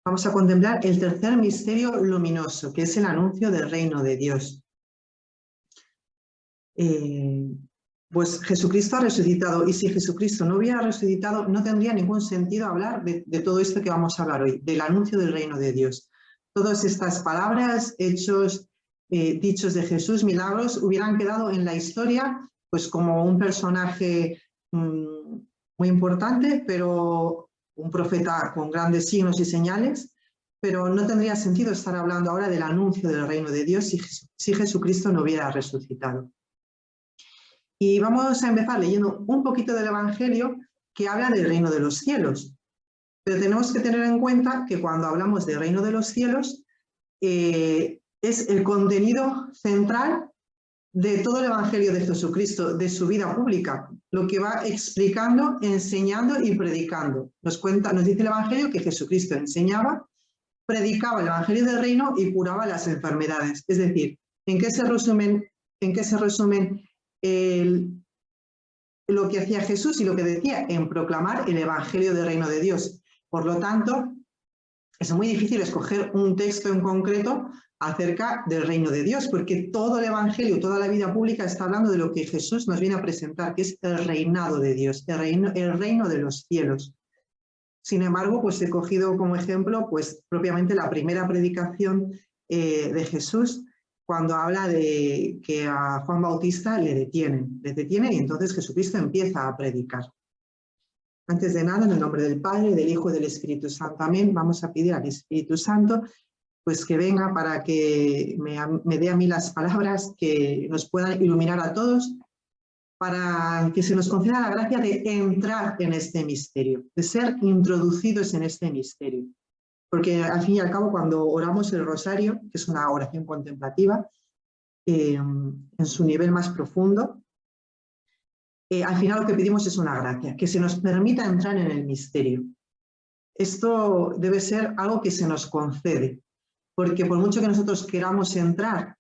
Vamos a contemplar el tercer misterio luminoso, que es el anuncio del reino de Dios. Pues Jesucristo ha resucitado, y si Jesucristo no hubiera resucitado, no tendría ningún sentido hablar de todo esto que vamos a hablar hoy, del anuncio del reino de Dios. Todas estas palabras, hechos, dichos de Jesús, milagros, hubieran quedado en la historia pues como un personaje muy importante, pero un profeta con grandes signos y señales, pero no tendría sentido estar hablando ahora del anuncio del reino de Dios si Jesucristo no hubiera resucitado. Y vamos a empezar leyendo un poquito del Evangelio que habla del reino de los cielos. Pero tenemos que tener en cuenta que cuando hablamos del reino de los cielos, es el contenido central de todo el Evangelio de Jesucristo, de su vida pública, lo que va explicando, enseñando y predicando. Nos dice el Evangelio que Jesucristo enseñaba, predicaba el Evangelio del reino y curaba las enfermedades. Es decir, ¿en qué se resumen lo que hacía Jesús y lo que decía? En proclamar el Evangelio del reino de Dios. Por lo tanto, es muy difícil escoger un texto en concreto acerca del reino de Dios, porque todo el Evangelio, toda la vida pública está hablando de lo que Jesús nos viene a presentar, que es el reinado de Dios, el reino de los cielos. Sin embargo, pues he cogido como ejemplo pues propiamente la primera predicación de Jesús, cuando habla de que a Juan Bautista le detienen y entonces Jesucristo empieza a predicar. Antes de nada, en el nombre del Padre, del Hijo y del Espíritu Santo, amén, vamos a pedir al Espíritu Santo pues que venga para que me dé a mí las palabras que nos puedan iluminar a todos, para que se nos conceda la gracia de entrar en este misterio, de ser introducidos en este misterio. Porque al fin y al cabo, cuando oramos el rosario, que es una oración contemplativa, en su nivel más profundo, al final lo que pedimos es una gracia, que se nos permita entrar en el misterio. Esto debe ser algo que se nos concede, porque por mucho que nosotros queramos entrar,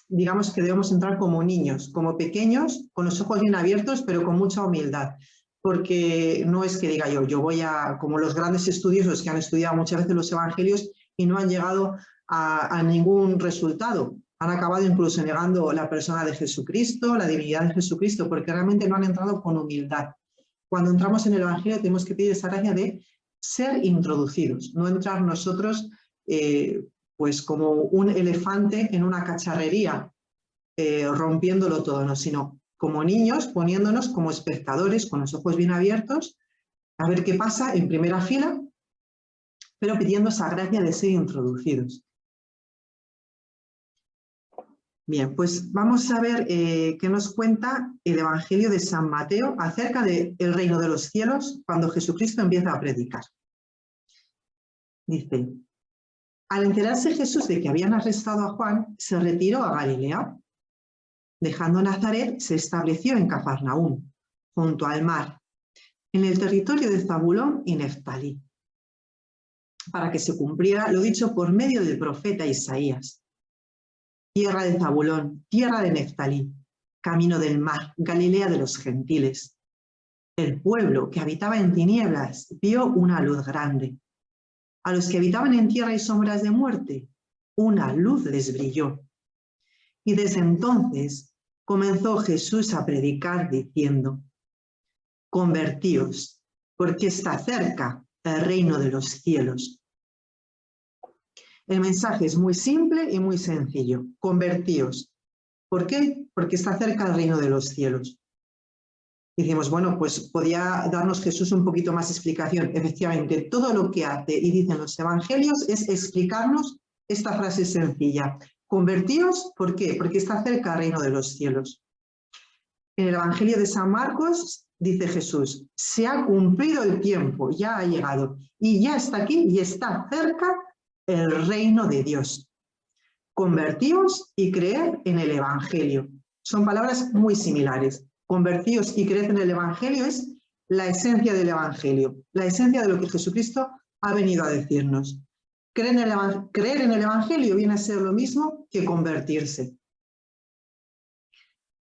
digamos que debemos entrar como niños, como pequeños, con los ojos bien abiertos, pero con mucha humildad. Porque no es que diga yo voy a, como los grandes estudiosos que han estudiado muchas veces los evangelios y no han llegado a ningún resultado. Han acabado incluso negando la persona de Jesucristo, la divinidad de Jesucristo, porque realmente no han entrado con humildad. Cuando entramos en el evangelio tenemos que pedir esa gracia de ser introducidos, no entrar nosotros pues como un elefante en una cacharrería, rompiéndolo todo, no, sino como niños, poniéndonos como espectadores, con los ojos bien abiertos, a ver qué pasa en primera fila, pero pidiendo esa gracia de ser introducidos. Bien, pues vamos a ver qué nos cuenta el Evangelio de San Mateo acerca del reino de los cielos cuando Jesucristo empieza a predicar. Dice: al enterarse Jesús de que habían arrestado a Juan, se retiró a Galilea. Dejando Nazaret, se estableció en Cafarnaúm, junto al mar, en el territorio de Zabulón y Neftalí, para que se cumpliera lo dicho por medio del profeta Isaías. Tierra de Zabulón, tierra de Neftalí, camino del mar, Galilea de los gentiles. El pueblo que habitaba en tinieblas vio una luz grande. A los que habitaban en tierra y sombras de muerte, una luz les brilló. Y desde entonces comenzó Jesús a predicar diciendo: convertíos, porque está cerca el reino de los cielos. El mensaje es muy simple y muy sencillo: convertíos. ¿Por qué? Porque está cerca el reino de los cielos. Decimos, bueno, pues podía darnos Jesús un poquito más explicación. Efectivamente, todo lo que hace y dicen los evangelios es explicarnos esta frase sencilla: convertíos, ¿por qué? Porque está cerca el reino de los cielos. En el Evangelio de San Marcos dice Jesús: se ha cumplido el tiempo, ya ha llegado, y ya está aquí y está cerca el reino de Dios. Convertíos y creed en el Evangelio. Son palabras muy similares. Convertíos y creed en el Evangelio es la esencia del Evangelio, la esencia de lo que Jesucristo ha venido a decirnos. Creer en el Evangelio viene a ser lo mismo que convertirse.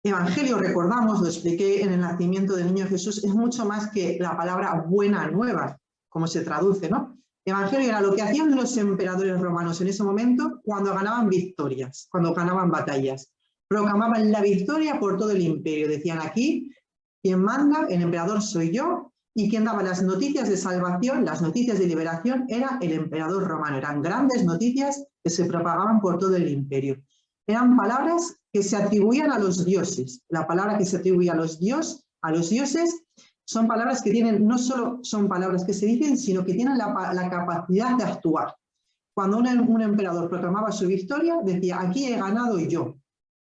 Evangelio, recordamos, lo expliqué en el nacimiento del niño Jesús, es mucho más que la palabra buena nueva, como se traduce, ¿no? Evangelio era lo que hacían los emperadores romanos en ese momento cuando ganaban victorias, cuando ganaban batallas. Proclamaban la victoria por todo el imperio. Decían aquí, quien manda, el emperador soy yo, y quien daba las noticias de salvación, las noticias de liberación, era el emperador romano. Eran grandes noticias que se propagaban por todo el imperio. Eran palabras que se atribuían a los dioses. La palabra que se atribuye a los dioses son palabras que tienen, no solo son palabras que se dicen, sino que tienen la capacidad de actuar. Cuando un emperador proclamaba su victoria, decía, aquí he ganado yo.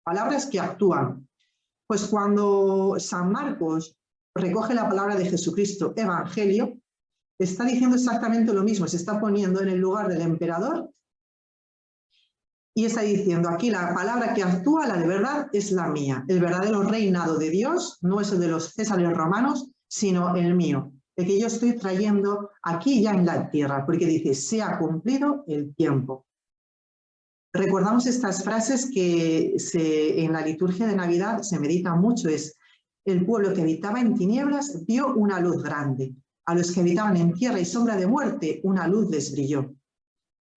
Palabras que actúan. Pues cuando San Marcos recoge la palabra de Jesucristo, Evangelio, está diciendo exactamente lo mismo, se está poniendo en el lugar del emperador y está diciendo, aquí la palabra que actúa, la de verdad, es la mía. El verdadero reinado de Dios no es el de los césares romanos, sino el mío, el que yo estoy trayendo aquí ya en la tierra, porque dice, se ha cumplido el tiempo. Recordamos estas frases que en la liturgia de Navidad se medita mucho, es, el pueblo que habitaba en tinieblas vio una luz grande, a los que habitaban en tierra y sombra de muerte, una luz les brilló.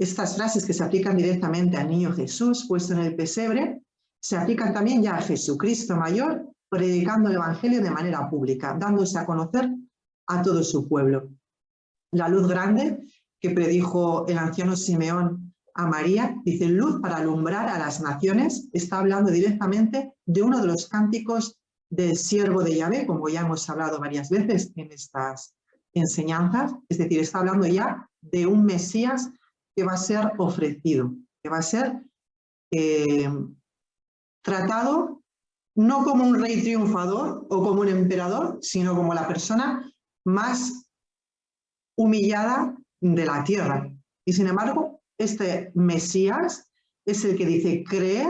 Estas frases que se aplican directamente al niño Jesús puesto en el pesebre, se aplican también ya a Jesucristo mayor, predicando el Evangelio de manera pública, dándose a conocer a todo su pueblo. La luz grande que predijo el anciano Simeón a María, dice, luz para alumbrar a las naciones, está hablando directamente de uno de los cánticos del siervo de Yahvé, como ya hemos hablado varias veces en estas enseñanzas, es decir, está hablando ya de un Mesías que va a ser ofrecido, que va a ser tratado no como un rey triunfador o como un emperador, sino como la persona más humillada de la tierra. Y sin embargo, este Mesías es el que dice, creed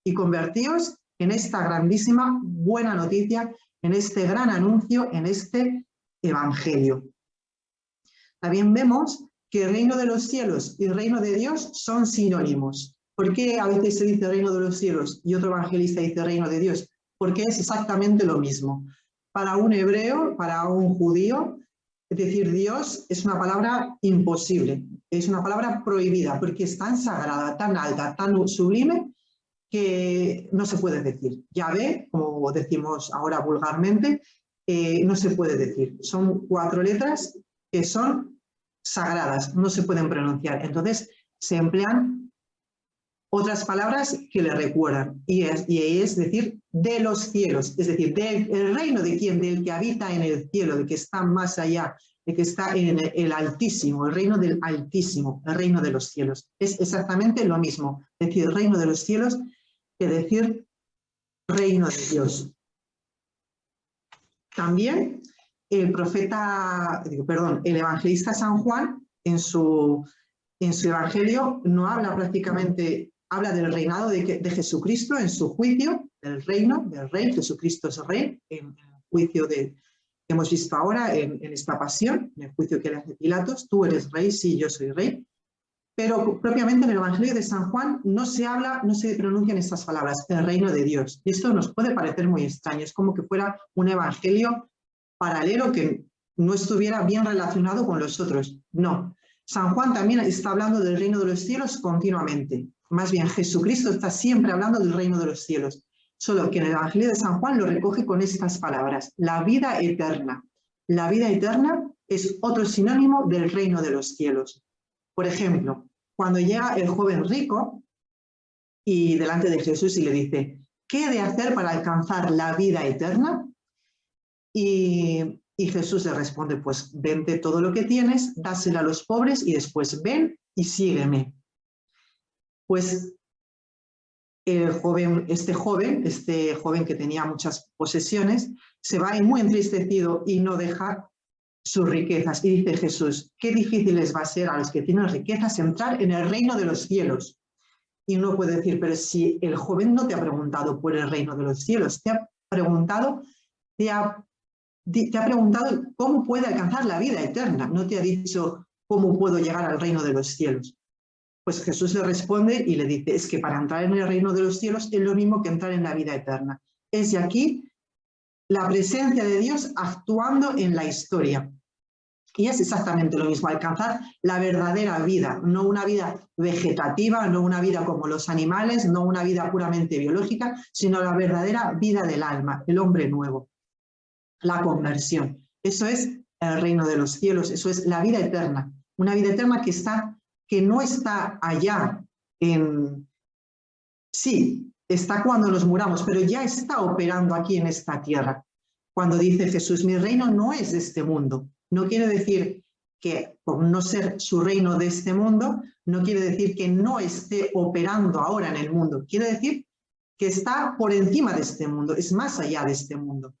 y convertíos en esta grandísima buena noticia, en este gran anuncio, en este Evangelio. También vemos que el reino de los cielos y el reino de Dios son sinónimos. ¿Por qué a veces se dice reino de los cielos y otro evangelista dice reino de Dios? Porque es exactamente lo mismo. Para un hebreo, para un judío, es decir, Dios es una palabra imposible, es una palabra prohibida, porque es tan sagrada, tan alta, tan sublime, que no se puede decir. Yahvé, como decimos ahora vulgarmente, no se puede decir. Son 4 letras que son sagradas, no se pueden pronunciar. Entonces se emplean otras palabras que le recuerdan, y es decir, de los cielos, es decir, del reino de quién, del que habita en el cielo, del que está más allá, del que está en el Altísimo, el reino del Altísimo, el reino de los cielos. Es exactamente lo mismo, decir reino de los cielos que decir reino de Dios. También el evangelista San Juan, en su evangelio, no habla prácticamente, habla del reinado de Jesucristo en su juicio, del reino, del rey, Jesucristo es rey, en el juicio que hemos visto ahora, en esta pasión, en el juicio que le hace Pilatos, tú eres rey, sí, yo soy rey. Pero propiamente en el Evangelio de San Juan no se habla, no se pronuncian estas palabras, el reino de Dios. Y esto nos puede parecer muy extraño, es como que fuera un evangelio paralelo que no estuviera bien relacionado con los otros. No, San Juan también está hablando del reino de los cielos continuamente. Más bien, Jesucristo está siempre hablando del reino de los cielos. Solo que en el Evangelio de San Juan lo recoge con estas palabras, la vida eterna. La vida eterna es otro sinónimo del reino de los cielos. Por ejemplo, cuando llega el joven rico y delante de Jesús y le dice, ¿qué he de hacer para alcanzar la vida eterna? Y Jesús le responde, pues vende todo lo que tienes, dáselo a los pobres y después ven y sígueme. Pues este joven que tenía muchas posesiones, se va muy entristecido y no deja sus riquezas. Y dice Jesús, qué difícil les va a ser a los que tienen riquezas entrar en el reino de los cielos. Y uno puede decir, pero si el joven no te ha preguntado por el reino de los cielos, te ha preguntado cómo puede alcanzar la vida eterna, no te ha dicho cómo puedo llegar al reino de los cielos. Pues Jesús le responde y le dice, es que para entrar en el reino de los cielos es lo mismo que entrar en la vida eterna. Es de aquí la presencia de Dios actuando en la historia. Y es exactamente lo mismo, alcanzar la verdadera vida, no una vida vegetativa, no una vida como los animales, no una vida puramente biológica, sino la verdadera vida del alma, el hombre nuevo, la conversión. Eso es el reino de los cielos, eso es la vida eterna, una vida eterna que no está allá sí, está cuando nos muramos, pero ya está operando aquí en esta tierra. Cuando dice Jesús, mi reino no es de este mundo, no quiere decir que por no ser su reino de este mundo, no quiere decir que no esté operando ahora en el mundo, quiere decir que está por encima de este mundo, es más allá de este mundo,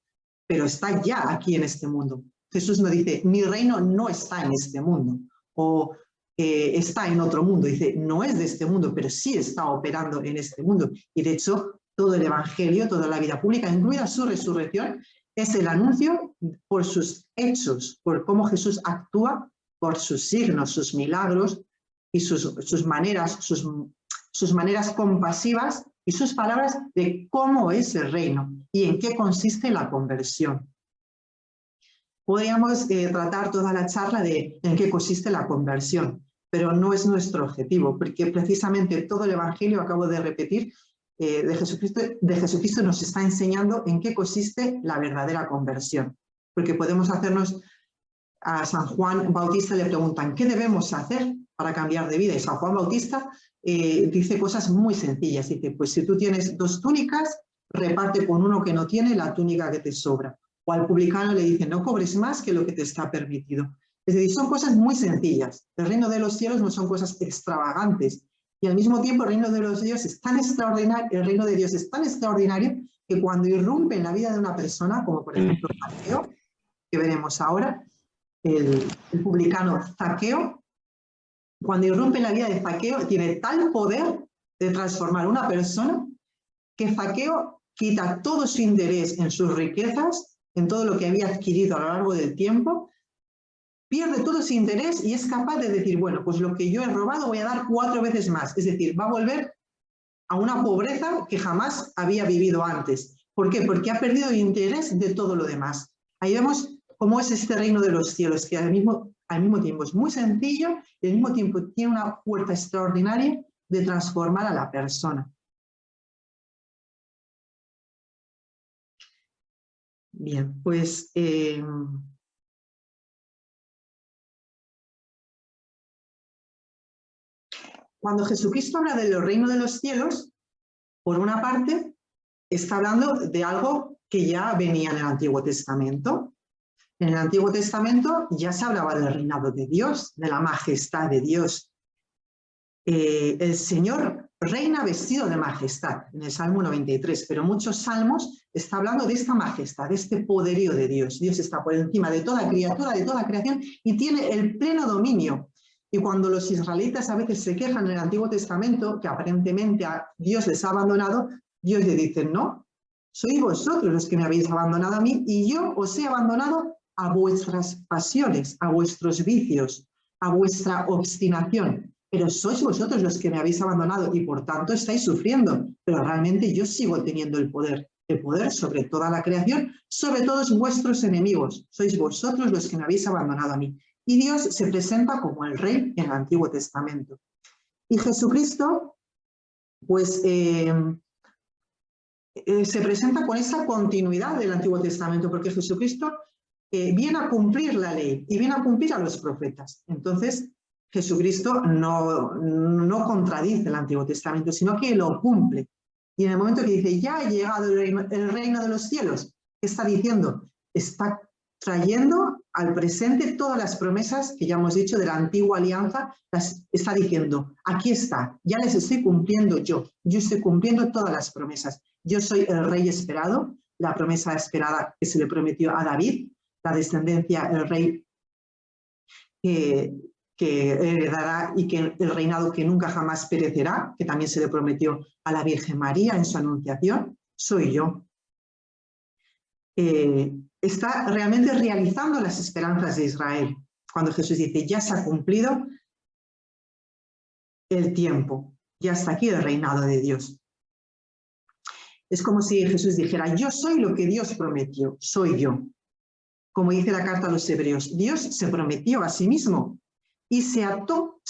pero está ya aquí en este mundo. Jesús no dice, mi reino no está en este mundo, o está en otro mundo, dice, no es de este mundo, pero sí está operando en este mundo. Y de hecho, todo el evangelio, toda la vida pública, incluida su resurrección, es el anuncio por sus hechos, por cómo Jesús actúa, por sus signos, sus milagros y sus maneras compasivas y sus palabras de cómo es el reino y en qué consiste la conversión. Podríamos tratar toda la charla de en qué consiste la conversión, pero no es nuestro objetivo, porque precisamente todo el Evangelio, acabo de repetir, de Jesucristo nos está enseñando en qué consiste la verdadera conversión. Porque podemos hacernos, a San Juan Bautista le preguntan, ¿qué debemos hacer para cambiar de vida? Y San Juan Bautista dice cosas muy sencillas, dice, pues si tú tienes 2 túnicas, reparte con uno que no tiene la túnica que te sobra. O al publicano le dicen, no cobres más que lo que te está permitido. Es decir, son cosas muy sencillas. El reino de los cielos no son cosas extravagantes. Y al mismo tiempo el reino de los Dios es tan extraordinario, el reino de Dios es tan extraordinario que cuando irrumpe en la vida de una persona, como por ejemplo Zaqueo, que veremos ahora, el publicano Zaqueo, cuando irrumpe en la vida de Zaqueo, tiene tal poder de transformar una persona que Zaqueo quita todo su interés en sus riquezas, en todo lo que había adquirido a lo largo del tiempo, pierde todo ese interés y es capaz de decir, bueno, pues lo que yo he robado voy a dar 4 veces más. Es decir, va a volver a una pobreza que jamás había vivido antes. ¿Por qué? Porque ha perdido el interés de todo lo demás. Ahí vemos cómo es este reino de los cielos, que al mismo tiempo es muy sencillo y al mismo tiempo tiene una fuerza extraordinaria de transformar a la persona. Bien, pues cuando Jesucristo habla del reino de los cielos, por una parte, está hablando de algo que ya venía en el Antiguo Testamento. En el Antiguo Testamento ya se hablaba del reinado de Dios, de la majestad de Dios. El Señor reina vestido de majestad, en el Salmo 93, pero muchos salmos está hablando de esta majestad, de este poderío de Dios. Dios está por encima de toda criatura, de toda creación, y tiene el pleno dominio. Y cuando los israelitas a veces se quejan en el Antiguo Testamento, que aparentemente a Dios les ha abandonado, Dios le dice, no, sois vosotros los que me habéis abandonado a mí, y yo os he abandonado a vuestras pasiones, a vuestros vicios, a vuestra obstinación. Pero sois vosotros los que me habéis abandonado y por tanto estáis sufriendo. Pero realmente yo sigo teniendo el poder sobre toda la creación, sobre todos vuestros enemigos. Sois vosotros los que me habéis abandonado a mí. Y Dios se presenta como el Rey en el Antiguo Testamento. Y Jesucristo, pues, se presenta con esa continuidad del Antiguo Testamento, porque Jesucristo viene a cumplir la ley y viene a cumplir a los profetas. Entonces, Jesucristo no contradice el Antiguo Testamento, sino que lo cumple. Y en el momento que dice, ya ha llegado el reino de los cielos, ¿qué está diciendo? Está trayendo al presente todas las promesas que ya hemos dicho de la antigua alianza, las está diciendo, aquí está, ya les estoy cumpliendo yo estoy cumpliendo todas las promesas. Yo soy el rey esperado, la promesa esperada que se le prometió a David, la descendencia, el rey que heredará y que el reinado que nunca jamás perecerá, que también se le prometió a la Virgen María en su anunciación, soy yo. Está realmente realizando las esperanzas de Israel. Cuando Jesús dice, ya se ha cumplido el tiempo, ya está aquí el reinado de Dios. Es como si Jesús dijera, yo soy lo que Dios prometió, soy yo. como dice la carta a los Hebreos. Dios se prometió a sí mismo y se ató,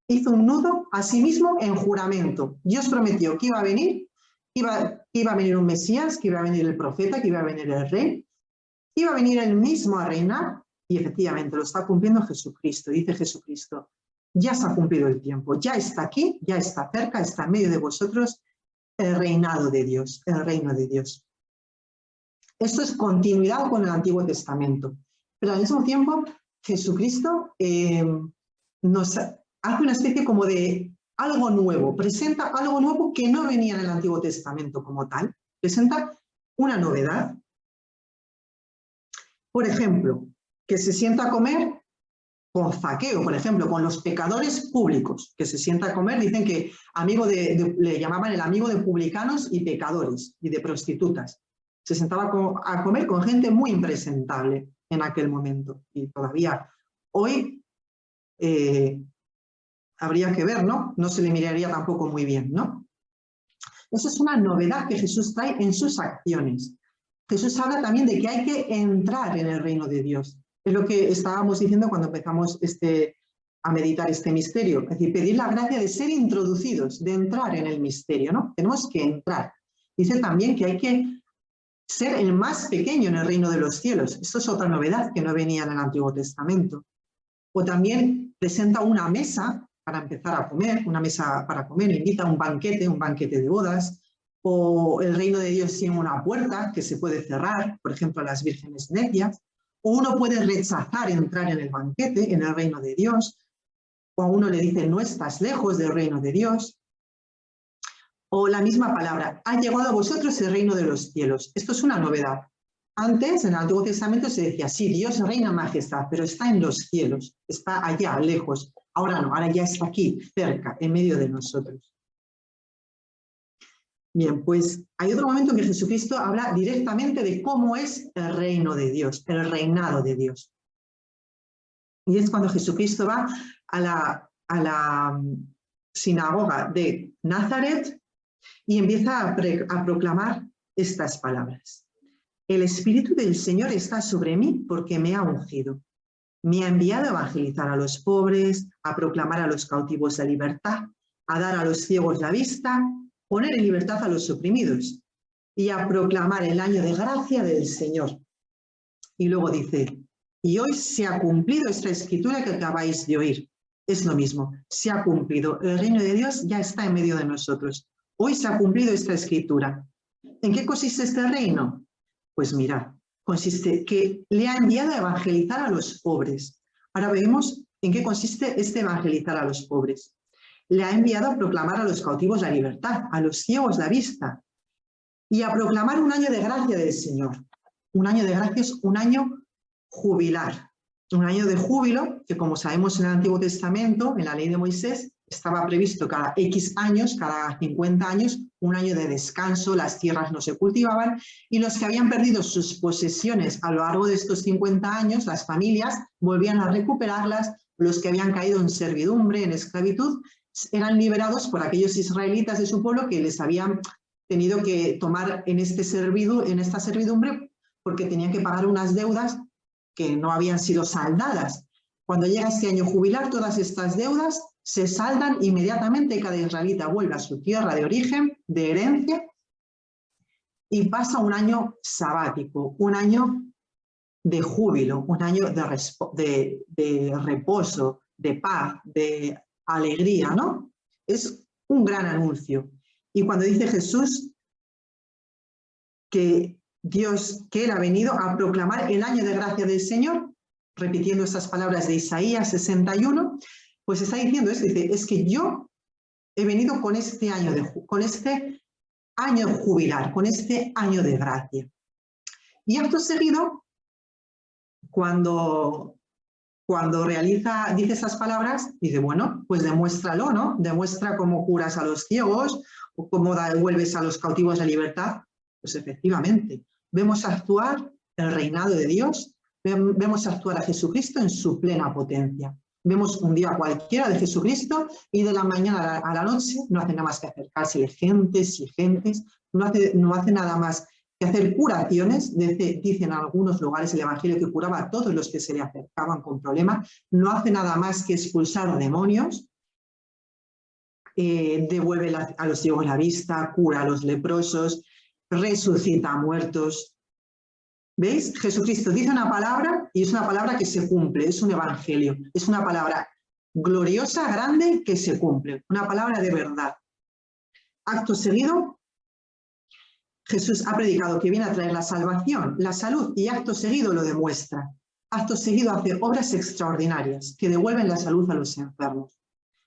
hizo un nudo a sí mismo en juramento. Dios prometió que iba a venir, iba a venir un Mesías, que iba a venir el profeta, que iba a venir el rey, que iba a venir él mismo a reinar, y efectivamente lo está cumpliendo Jesucristo. Dice Jesucristo, ya se ha cumplido el tiempo, ya está aquí, ya está cerca, está en medio de vosotros el reinado de Dios, el reino de Dios. Esto es continuidad con el Antiguo Testamento, pero al mismo tiempo Jesucristo nos hace una especie como de algo nuevo, presenta algo nuevo que no venía en el Antiguo Testamento como tal, presenta una novedad. Por ejemplo, que se sienta a comer con Zaqueo, por ejemplo, con los pecadores públicos, que se sienta a comer, dicen que le llamaban el amigo de publicanos y pecadores y de prostitutas. Se sentaba a comer con gente muy impresentable en aquel momento. Y todavía hoy habría que ver, ¿no? No se le miraría tampoco muy bien, ¿no? Esa es una novedad que Jesús trae en sus acciones. Jesús habla también de que hay que entrar en el reino de Dios. Es lo que estábamos diciendo cuando empezamos a meditar este misterio. Es decir, pedir la gracia de ser introducidos, de entrar en el misterio, ¿no? Tenemos que entrar. Dice también que hay que ser el más pequeño en el reino de los cielos. Esto es otra novedad que no venía en el Antiguo Testamento. O también presenta una mesa para empezar a comer, una mesa para comer, invita a un banquete de bodas. O el reino de Dios tiene una puerta que se puede cerrar, por ejemplo, a las vírgenes necias, o uno puede rechazar entrar en el banquete, en el reino de Dios, o a uno le dice, no estás lejos del reino de Dios, o la misma palabra, ha llegado a vosotros el reino de los cielos. Esto es una novedad. Antes, en el Antiguo Testamento se decía, sí, Dios reina en majestad, pero está en los cielos, está allá, lejos. Ahora no, ahora ya está aquí, cerca, en medio de nosotros. Bien, pues hay otro momento en que Jesucristo habla directamente de cómo es el reino de Dios, el reinado de Dios. Y es cuando Jesucristo va a la sinagoga de Nazaret y empieza a proclamar estas palabras. El Espíritu del Señor está sobre mí porque me ha ungido. Me ha enviado a evangelizar a los pobres, a proclamar a los cautivos la libertad, a dar a los ciegos la vista, poner en libertad a los oprimidos y a proclamar el año de gracia del Señor. Y luego dice, y hoy se ha cumplido esta escritura que acabáis de oír. Es lo mismo, se ha cumplido. El reino de Dios ya está en medio de nosotros. Hoy se ha cumplido esta escritura. ¿En qué consiste este reino? Pues mirad, consiste que le ha enviado a evangelizar a los pobres. Ahora vemos en qué consiste este evangelizar a los pobres. Le ha enviado a proclamar a los cautivos la libertad, a los ciegos la vista, y a proclamar un año de gracia del Señor. Un año de gracia es un año jubilar, un año de júbilo, que como sabemos en el Antiguo Testamento, en la ley de Moisés, estaba previsto cada X años, cada 50 años, un año de descanso, las tierras no se cultivaban, y los que habían perdido sus posesiones a lo largo de estos 50 años, las familias, volvían a recuperarlas, los que habían caído en servidumbre, en esclavitud, eran liberados por aquellos israelitas de su pueblo que les habían tenido que tomar en esta servidumbre porque tenían que pagar unas deudas que no habían sido saldadas. Cuando llega este año jubilar, todas estas deudas se saldan inmediatamente y cada israelita vuelve a su tierra de origen, de herencia, y pasa un año sabático, un año de júbilo, un año de reposo, de paz, de alegría, ¿no? Es un gran anuncio. Y cuando dice Jesús que Él ha venido a proclamar el año de gracia del Señor, repitiendo estas palabras de Isaías 61, pues está diciendo esto, dice, es que yo he venido con este año jubilar, con este año de gracia. Y acto seguido, cuando dice esas palabras, dice, bueno, pues demuéstralo, ¿no? Demuestra cómo curas a los ciegos o cómo devuelves a los cautivos la libertad. Pues efectivamente, vemos actuar el reinado de Dios, vemos actuar a Jesucristo en su plena potencia. Vemos un día cualquiera de Jesucristo y de la mañana a la noche no hace nada más que acercarse gentes y gentes, no hace nada más que hacer curaciones. Dice en algunos lugares el Evangelio que curaba a todos los que se le acercaban con problemas. No hace nada más que expulsar demonios, devuelve a los ciegos la vista, cura a los leprosos, resucita a muertos. ¿Veis? Jesucristo dice una palabra y es una palabra que se cumple, es un evangelio, es una palabra gloriosa, grande, que se cumple, una palabra de verdad. Acto seguido, Jesús ha predicado que viene a traer la salvación, la salud, y acto seguido lo demuestra. Acto seguido hace obras extraordinarias que devuelven la salud a los enfermos.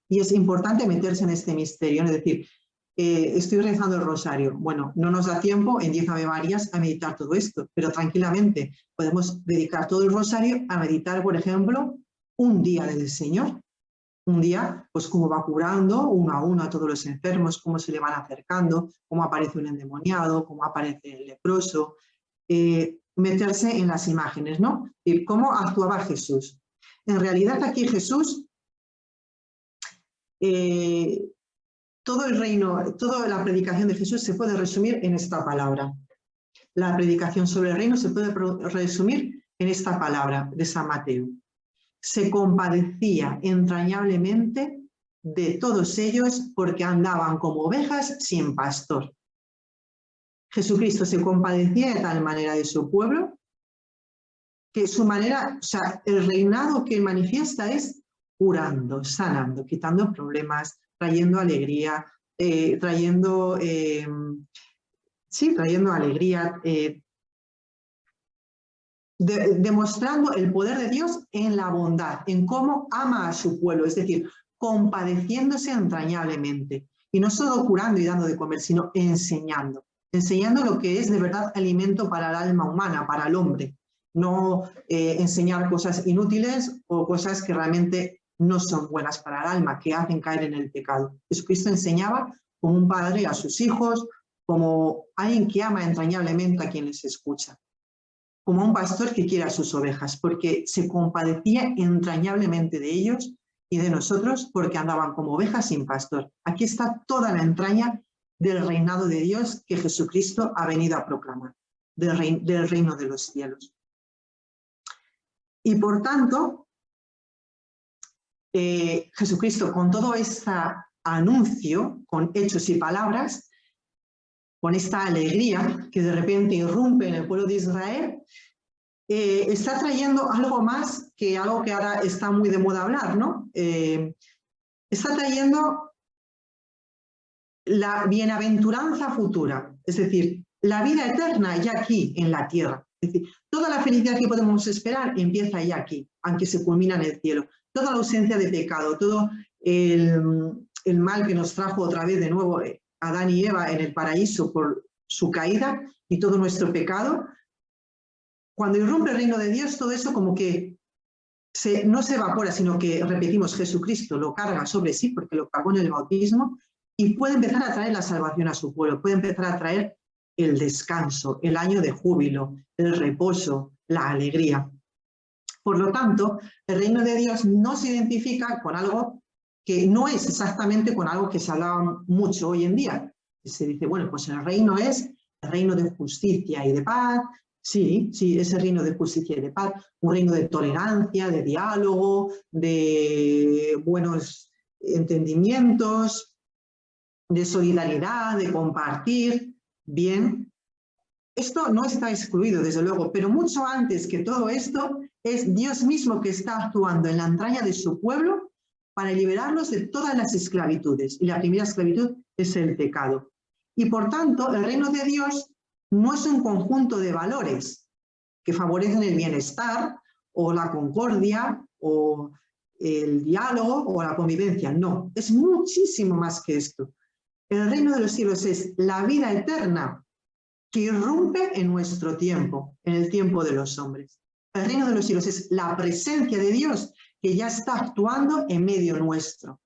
Y es importante meterse en este misterio, es decir, estoy rezando el rosario. Bueno, no nos da tiempo en 10 Ave Marías a meditar todo esto, pero tranquilamente podemos dedicar todo el rosario a meditar, por ejemplo, un día del Señor. Un día, pues cómo va curando uno a todos los enfermos, cómo se le van acercando, cómo aparece un endemoniado, cómo aparece el leproso. Meterse en las imágenes, ¿no? Y cómo actuaba Jesús. En realidad aquí Jesús, todo el reino, toda la predicación de Jesús se puede resumir en esta palabra. La predicación sobre el reino se puede resumir en esta palabra de San Mateo. Se compadecía entrañablemente de todos ellos porque andaban como ovejas sin pastor. Jesucristo se compadecía de tal manera de su pueblo que su manera, o sea, el reinado que manifiesta es curando, sanando, quitando problemas, trayendo alegría, trayendo alegría, demostrando el poder de Dios en la bondad, en cómo ama a su pueblo, es decir, compadeciéndose entrañablemente. Y no solo curando y dando de comer, sino enseñando lo que es de verdad alimento para el alma humana, para el hombre. No enseñar cosas inútiles o cosas que realmente no son buenas para el alma, que hacen caer en el pecado. Jesucristo enseñaba como un padre a sus hijos, como alguien que ama entrañablemente a quien les escucha, como un pastor que quiere a sus ovejas, porque se compadecía entrañablemente de ellos y de nosotros porque andaban como ovejas sin pastor. Aquí está toda la entraña del reinado de Dios que Jesucristo ha venido a proclamar, del reino de los cielos. Y por tanto, Jesucristo, con todo este anuncio, con hechos y palabras, con esta alegría que de repente irrumpe en el pueblo de Israel, está trayendo algo más que algo que ahora está muy de moda hablar, ¿no? Está trayendo la bienaventuranza futura, es decir, la vida eterna ya aquí en la tierra. Es decir, toda la felicidad que podemos esperar empieza ya aquí, aunque se culmina en el cielo. Toda la ausencia de pecado, todo el mal que nos trajo otra vez de nuevo Adán y Eva en el paraíso por su caída y todo nuestro pecado. Cuando irrumpe el reino de Dios, todo eso como que no se evapora, sino que, repetimos, Jesucristo lo carga sobre sí, porque lo cargó en el bautismo, y puede empezar a traer la salvación a su pueblo, puede empezar a traer el descanso, el año de júbilo, el reposo, la alegría. Por lo tanto, el reino de Dios no se identifica con algo que no es exactamente con algo que se hablaba mucho hoy en día. Se dice, bueno, pues el reino es el reino de justicia y de paz. Sí, ese reino de justicia y de paz, un reino de tolerancia, de diálogo, de buenos entendimientos, de solidaridad, de compartir. Bien, esto no está excluido, desde luego, pero mucho antes que todo esto es Dios mismo que está actuando en la entraña de su pueblo para liberarlos de todas las esclavitudes. Y la primera esclavitud es el pecado. Y por tanto, el reino de Dios no es un conjunto de valores que favorecen el bienestar o la concordia o el diálogo o la convivencia. No, es muchísimo más que esto. El reino de los cielos es la vida eterna que irrumpe en nuestro tiempo, en el tiempo de los hombres. El reino de los cielos es la presencia de Dios que ya está actuando en medio nuestro.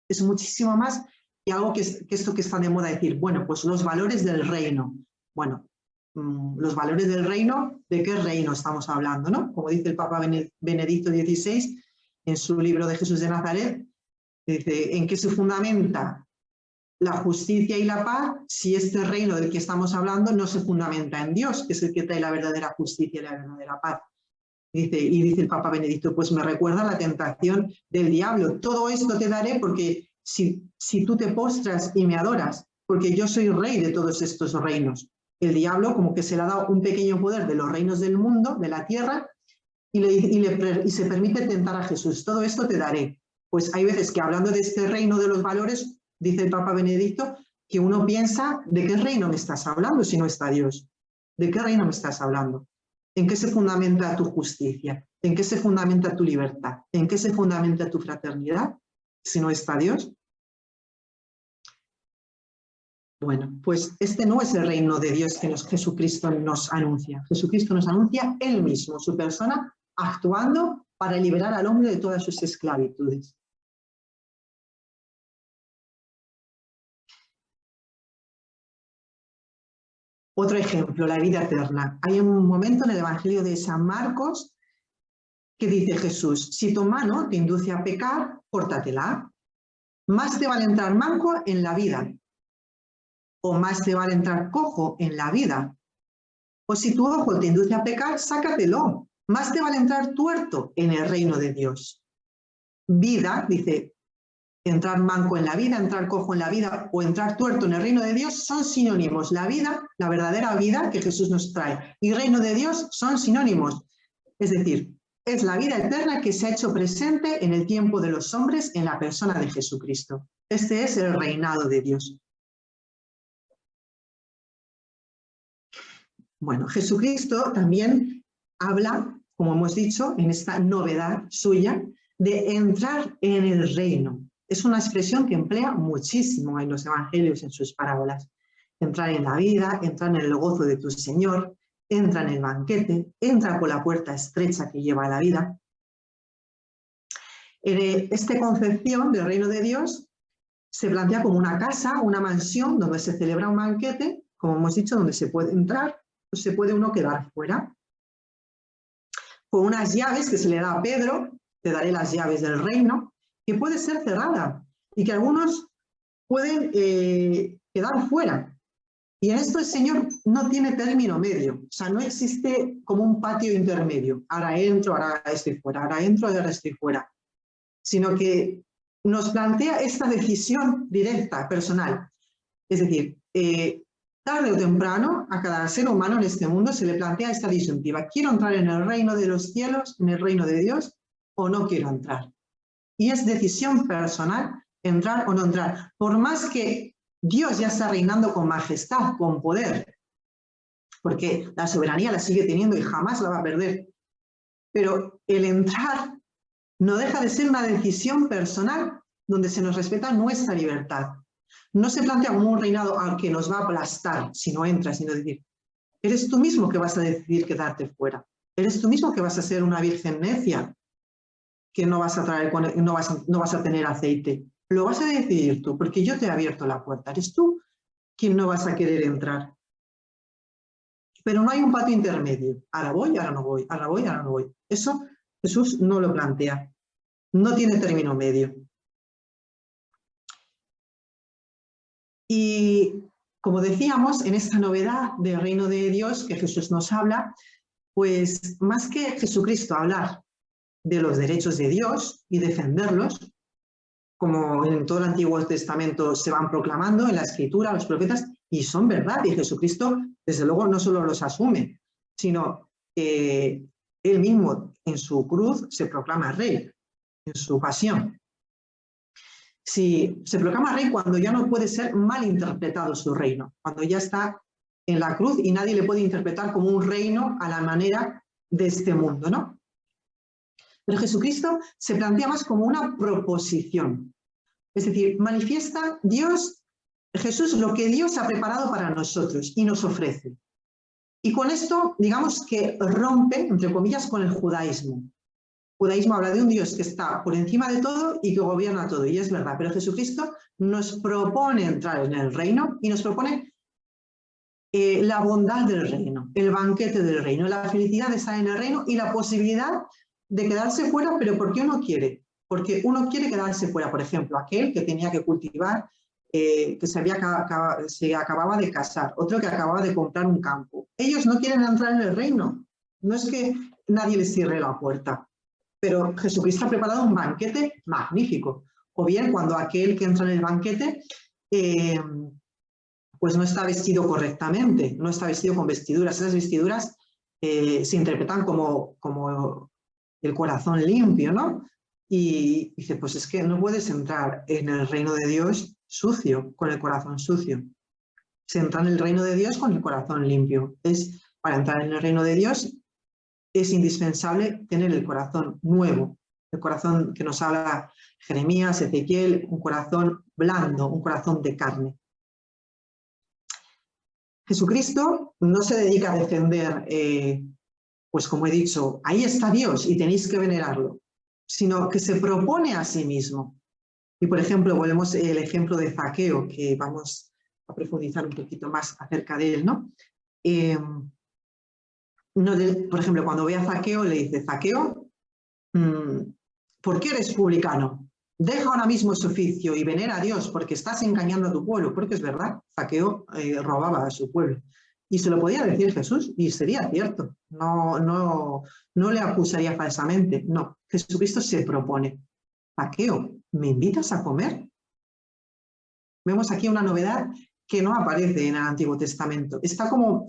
Es muchísimo más que algo que esto que está de moda decir, bueno, pues los valores del reino. Bueno, los valores del reino, ¿de qué reino estamos hablando, no? Como dice el Papa Benedicto XVI en su libro de Jesús de Nazaret, dice, ¿en qué se fundamenta la justicia y la paz si este reino del que estamos hablando no se fundamenta en Dios, que es el que trae la verdadera justicia y la verdadera paz. Y dice el Papa Benedicto, pues me recuerda la tentación del diablo. Todo esto te daré porque si tú te postras y me adoras, porque yo soy rey de todos estos reinos. El diablo como que se le ha dado un pequeño poder de los reinos del mundo, de la tierra, y se permite tentar a Jesús. Todo esto te daré. Pues hay veces que hablando de este reino de los valores, dice el Papa Benedicto, que uno piensa, ¿de qué reino me estás hablando si no está Dios? ¿De qué reino me estás hablando? ¿En qué se fundamenta tu justicia? ¿En qué se fundamenta tu libertad? ¿En qué se fundamenta tu fraternidad si no está Dios? Bueno, pues este no es el reino de Dios que Jesucristo nos anuncia. Jesucristo nos anuncia Él mismo, su persona, actuando para liberar al hombre de todas sus esclavitudes. Otro ejemplo, la vida eterna. Hay un momento en el Evangelio de San Marcos que dice Jesús, si tu mano te induce a pecar, córtatela. Más te vale entrar manco en la vida, o más te vale entrar cojo en la vida. O si tu ojo te induce a pecar, sácatelo. Más te vale entrar tuerto en el reino de Dios. Vida, dice, entrar manco en la vida, entrar cojo en la vida o entrar tuerto en el reino de Dios son sinónimos. La vida, la verdadera vida que Jesús nos trae y reino de Dios son sinónimos. Es decir, es la vida eterna que se ha hecho presente en el tiempo de los hombres en la persona de Jesucristo. Este es el reinado de Dios. Bueno, Jesucristo también habla, como hemos dicho, en esta novedad suya, de entrar en el reino. Es una expresión que emplea muchísimo en los evangelios, en sus parábolas. Entrar en la vida, entrar en el gozo de tu Señor, entra en el banquete, entra por la puerta estrecha que lleva a la vida. Esta concepción del reino de Dios se plantea como una casa, una mansión, donde se celebra un banquete, como hemos dicho, donde se puede entrar, o se puede uno quedar fuera. Con unas llaves que se le da a Pedro, te daré las llaves del reino, que puede ser cerrada y que algunos pueden quedar fuera. Y en esto el Señor no tiene término medio, o sea, no existe como un patio intermedio. Ahora entro, ahora estoy fuera, ahora entro, ahora estoy fuera. Sino que nos plantea esta decisión directa, personal. Es decir, tarde o temprano a cada ser humano en este mundo se le plantea esta disyuntiva. ¿Quiero entrar en el reino de los cielos, en el reino de Dios, o no quiero entrar? Y es decisión personal entrar o no entrar. Por más que Dios ya está reinando con majestad, con poder, porque la soberanía la sigue teniendo y jamás la va a perder. Pero el entrar no deja de ser una decisión personal donde se nos respeta nuestra libertad. No se plantea como un reinado al que nos va a aplastar si no entras, sino decir, eres tú mismo que vas a decidir quedarte fuera. Eres tú mismo que vas a ser una virgen necia, que no vas a traer, no vas a tener aceite. Lo vas a decidir tú, porque yo te he abierto la puerta. Eres tú quien no vas a querer entrar. Pero no hay un patio intermedio. Ahora voy, ahora no voy. Ahora voy, ahora no voy. Eso Jesús no lo plantea. No tiene término medio. Y como decíamos, en esta novedad del reino de Dios que Jesús nos habla, pues más que Jesucristo hablar de los derechos de Dios y defenderlos, como en todo el Antiguo Testamento se van proclamando en la Escritura, los profetas, y son verdad, y Jesucristo, desde luego, no solo los asume, sino que él mismo en su cruz se proclama rey, en su pasión. Si se proclama rey cuando ya no puede ser mal interpretado su reino, cuando ya está en la cruz y nadie le puede interpretar como un reino a la manera de este mundo, ¿no? Pero Jesucristo se plantea más como una proposición. Es decir, manifiesta Jesús lo que Dios ha preparado para nosotros y nos ofrece. Y con esto, digamos que rompe, entre comillas, con el judaísmo. El judaísmo habla de un Dios que está por encima de todo y que gobierna todo, y es verdad. Pero Jesucristo nos propone entrar en el reino y nos propone la bondad del reino, el banquete del reino, la felicidad de estar en el reino y la posibilidad de quedarse fuera, pero ¿por qué uno quiere? Porque uno quiere quedarse fuera, por ejemplo, aquel que tenía que cultivar que se acababa de casar, otro que acababa de comprar un campo. Ellos no quieren entrar en el reino. No es que nadie les cierre la puerta, pero Jesucristo ha preparado un banquete magnífico. O bien cuando aquel que entra en el banquete pues no está vestido correctamente, no está vestido con vestiduras. Esas vestiduras se interpretan como el corazón limpio, ¿no? Y dice, pues es que no puedes entrar en el reino de Dios sucio, con el corazón sucio. Se entra en el reino de Dios con el corazón limpio. Para entrar en el reino de Dios es indispensable tener el corazón nuevo, el corazón que nos habla Jeremías, Ezequiel, un corazón blando, un corazón de carne. Jesucristo no se dedica a defender, pues como he dicho, ahí está Dios y tenéis que venerarlo, sino que se propone a sí mismo. Y por ejemplo, volvemos al ejemplo de Zaqueo, que vamos a profundizar un poquito más acerca de él, ¿no? Por ejemplo, cuando ve a Zaqueo, le dice, Zaqueo, ¿por qué eres publicano? Deja ahora mismo ese oficio y venera a Dios porque estás engañando a tu pueblo, porque es verdad, Zaqueo robaba a su pueblo. Y se lo podía decir Jesús y sería cierto, no le acusaría falsamente, no. Jesucristo se propone, Zaqueo, ¿me invitas a comer? Vemos aquí una novedad que no aparece en el Antiguo Testamento. Está como,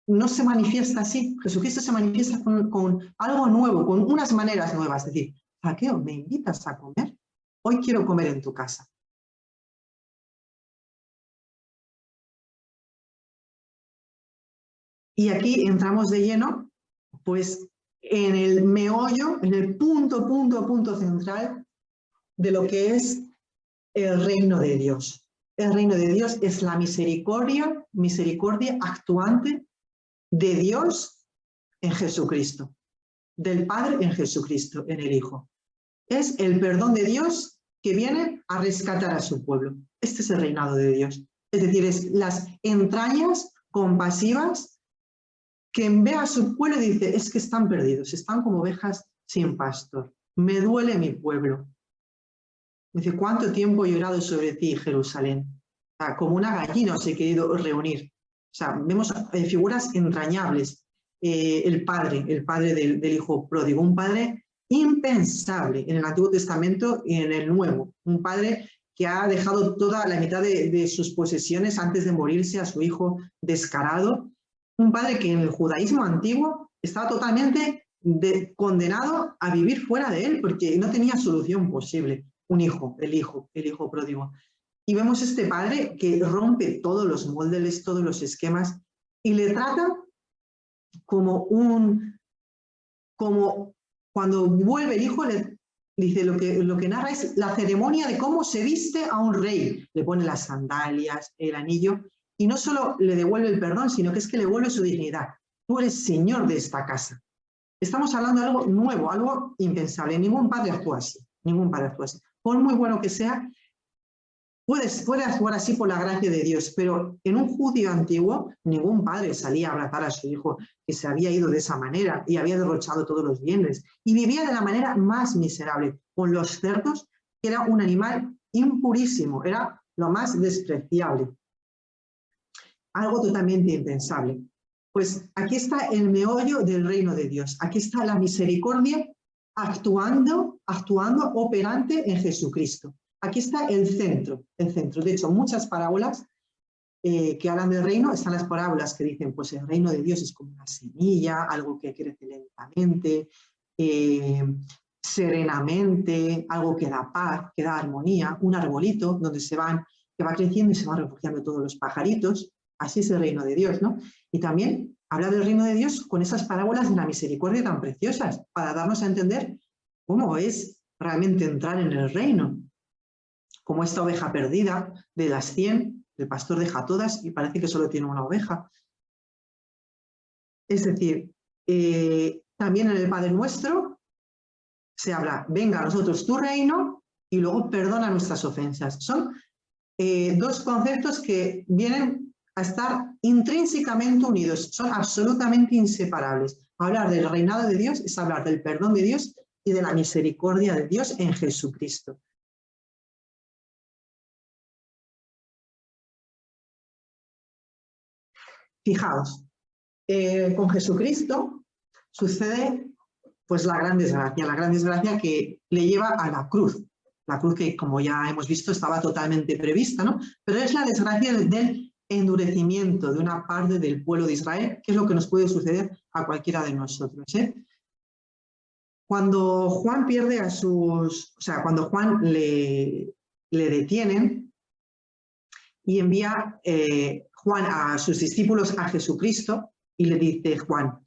no se manifiesta así. Jesucristo se manifiesta con algo nuevo, con unas maneras nuevas. Es decir, Zaqueo, ¿me invitas a comer? Hoy quiero comer en tu casa. Y aquí entramos de lleno, pues, en el meollo, en el punto central de lo que es el reino de Dios. El reino de Dios es la misericordia actuante de Dios en Jesucristo, del Padre en Jesucristo, en el Hijo. Es el perdón de Dios que viene a rescatar a su pueblo. Este es el reinado de Dios. Es decir, es las entrañas compasivas que ve a su pueblo y dice, es que están perdidos, están como ovejas sin pastor. Me duele mi pueblo. Dice, ¿cuánto tiempo he llorado sobre ti, Jerusalén? O sea, como una gallina os he querido reunir. O sea, vemos figuras entrañables. El padre del hijo pródigo, un padre impensable en el Antiguo Testamento y en el Nuevo. Un padre que ha dejado toda la mitad de sus posesiones antes de morirse a su hijo descarado. Un padre que en el judaísmo antiguo estaba totalmente condenado a vivir fuera de él porque no tenía solución posible. Un hijo, el hijo pródigo. Y vemos este padre que rompe todos los moldes, todos los esquemas y le trata como cuando vuelve el hijo, le dice, lo que narra es la ceremonia de cómo se viste a un rey. Le pone las sandalias, el anillo, y no solo le devuelve el perdón, sino que es que le devuelve su dignidad. Tú eres señor de esta casa. Estamos hablando de algo nuevo, algo impensable. Ningún padre actúa así, ningún padre actúa así. Por muy bueno que sea, puede actuar así por la gracia de Dios, pero en un judío antiguo, ningún padre salía a abrazar a su hijo que se había ido de esa manera y había derrochado todos los bienes. Y vivía de la manera más miserable, con los cerdos, que era un animal impurísimo, era lo más despreciable. Algo totalmente impensable. Pues aquí está el meollo del reino de Dios. Aquí está la misericordia actuando, operante en Jesucristo. Aquí está el centro. De hecho, muchas parábolas que hablan del reino, están las parábolas que dicen, pues el reino de Dios es como una semilla, algo que crece lentamente, serenamente, algo que da paz, que da armonía, un arbolito donde que va creciendo y se van refugiando todos los pajaritos. Así es el reino de Dios, ¿no? Y también habla del reino de Dios con esas parábolas de la misericordia tan preciosas, para darnos a entender cómo es realmente entrar en el reino. Como esta oveja perdida de las 100, el pastor deja todas y parece que solo tiene una oveja. Es decir, también en el Padre Nuestro se habla, venga a nosotros tu reino y luego perdona nuestras ofensas. Son dos conceptos que vienen a estar intrínsecamente unidos, son absolutamente inseparables. Hablar del reinado de Dios es hablar del perdón de Dios y de la misericordia de Dios en Jesucristo. Fijaos, con Jesucristo sucede pues la gran desgracia que le lleva a la cruz que, como ya hemos visto, estaba totalmente prevista, ¿no? Pero es la desgracia del endurecimiento de una parte del pueblo de Israel, que es lo que nos puede suceder a cualquiera de nosotros, ¿eh? Cuando Juan pierde a sus... O sea, cuando Juan le detienen y envía Juan a sus discípulos a Jesucristo y le dice Juan,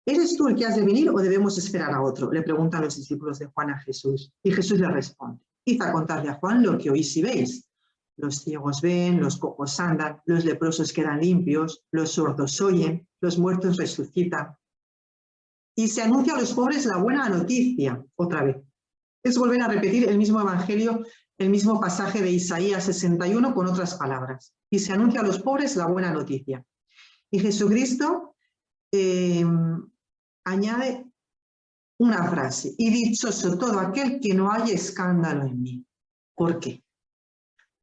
¿eres tú el que has de venir o debemos esperar a otro? Le preguntan los discípulos de Juan a Jesús. Y Jesús le responde, id a contarle a Juan lo que oís y veis. Los ciegos ven, los cojos andan, los leprosos quedan limpios, los sordos oyen, los muertos resucitan. Y se anuncia a los pobres la buena noticia, otra vez. Es volver a repetir el mismo evangelio, el mismo pasaje de Isaías 61 con otras palabras. Y se anuncia a los pobres la buena noticia. Y Jesucristo añade una frase, y dichoso todo aquel que no haya escándalo en mí. ¿Por qué?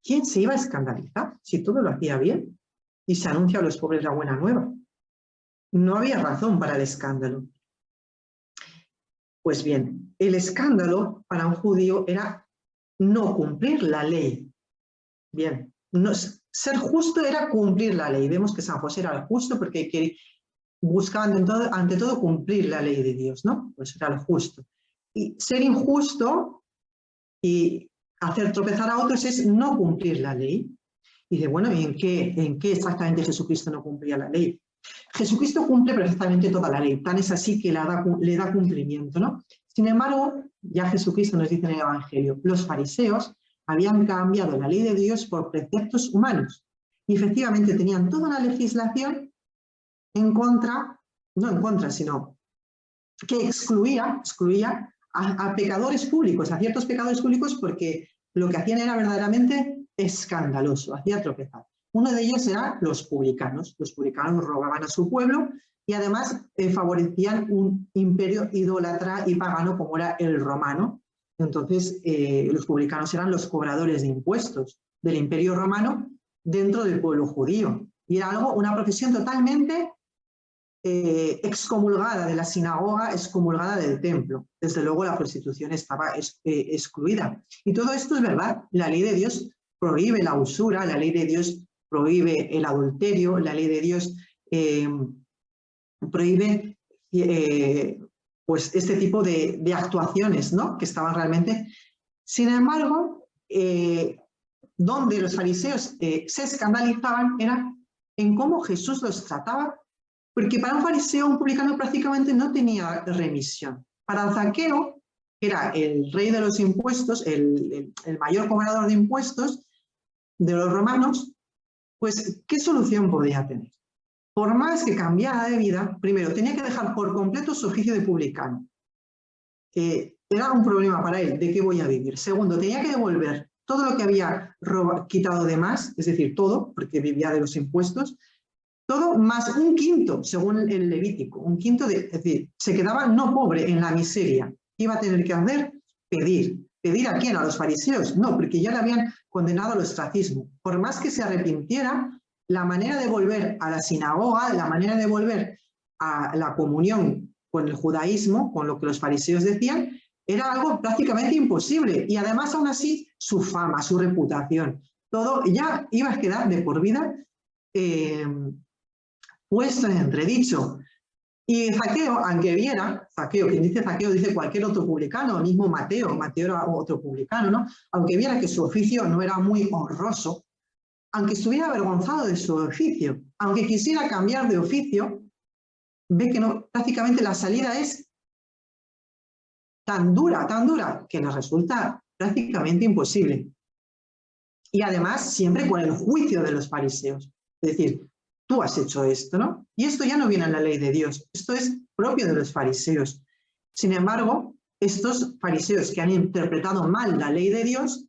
¿Quién se iba a escandalizar si todo lo hacía bien y se anuncia a los pobres la buena nueva? No había razón para el escándalo. Pues bien, el escándalo para un judío era no cumplir la ley. Bien, ser justo era cumplir la ley. Vemos que San José era el justo porque buscaban ante todo cumplir la ley de Dios, ¿no? Pues era el justo. Y ser injusto y hacer tropezar a otros es no cumplir la ley. Y de bueno, ¿en qué exactamente Jesucristo no cumplía la ley? Jesucristo cumple perfectamente toda la ley, tan es así que le da cumplimiento, ¿no? Sin embargo, ya Jesucristo nos dice en el Evangelio, los fariseos habían cambiado la ley de Dios por preceptos humanos y efectivamente tenían toda una legislación sino que excluía a pecadores públicos, a ciertos pecadores públicos, porque lo que hacían era verdaderamente escandaloso, hacía tropezar. Uno de ellos eran los publicanos. Los publicanos robaban a su pueblo y además favorecían un imperio idólatra y pagano como era el romano. Entonces, los publicanos eran los cobradores de impuestos del imperio romano dentro del pueblo judío. Y era una profesión totalmente excomulgada de la sinagoga, excomulgada del templo. Desde luego la prostitución estaba excluida. Y todo esto es verdad. La ley de Dios prohíbe la usura, la ley de Dios prohíbe el adulterio, la ley de Dios prohíbe pues este tipo de actuaciones, ¿no? Que estaban realmente... Sin embargo, donde los fariseos se escandalizaban era en cómo Jesús los trataba, porque para un fariseo, un publicano prácticamente no tenía remisión. Para Zaqueo, que era el rey de los impuestos, el mayor cobrador de impuestos de los romanos, pues, ¿qué solución podía tener? Por más que cambiara de vida, primero, tenía que dejar por completo su oficio de publicano, que era un problema para él, ¿de qué voy a vivir? Segundo, tenía que devolver todo lo que había quitado de más, es decir, todo, porque vivía de los impuestos, todo más un quinto, según el Levítico, un quinto es decir, se quedaba no pobre en la miseria. ¿Qué iba a tener que hacer? Pedir. ¿Pedir a quién? ¿A los fariseos? No, porque ya le habían condenado al ostracismo. Por más que se arrepintiera, la manera de volver a la sinagoga, la manera de volver a la comunión con el judaísmo, con lo que los fariseos decían, era algo prácticamente imposible. Y además, aún así, su fama, su reputación, todo ya iba a quedar de por vida puesto en entredicho. Y Zaqueo, aunque viera, quien dice Zaqueo dice cualquier otro publicano, mismo Mateo era otro publicano, ¿no? Aunque viera que su oficio no era muy honroso, aunque estuviera avergonzado de su oficio, aunque quisiera cambiar de oficio, ve que no, prácticamente la salida es tan dura, que le resulta prácticamente imposible. Y además, siempre con el juicio de los fariseos. Es decir, tú has hecho esto, ¿no? Y esto ya no viene en la ley de Dios, esto es propio de los fariseos. Sin embargo, estos fariseos que han interpretado mal la ley de Dios,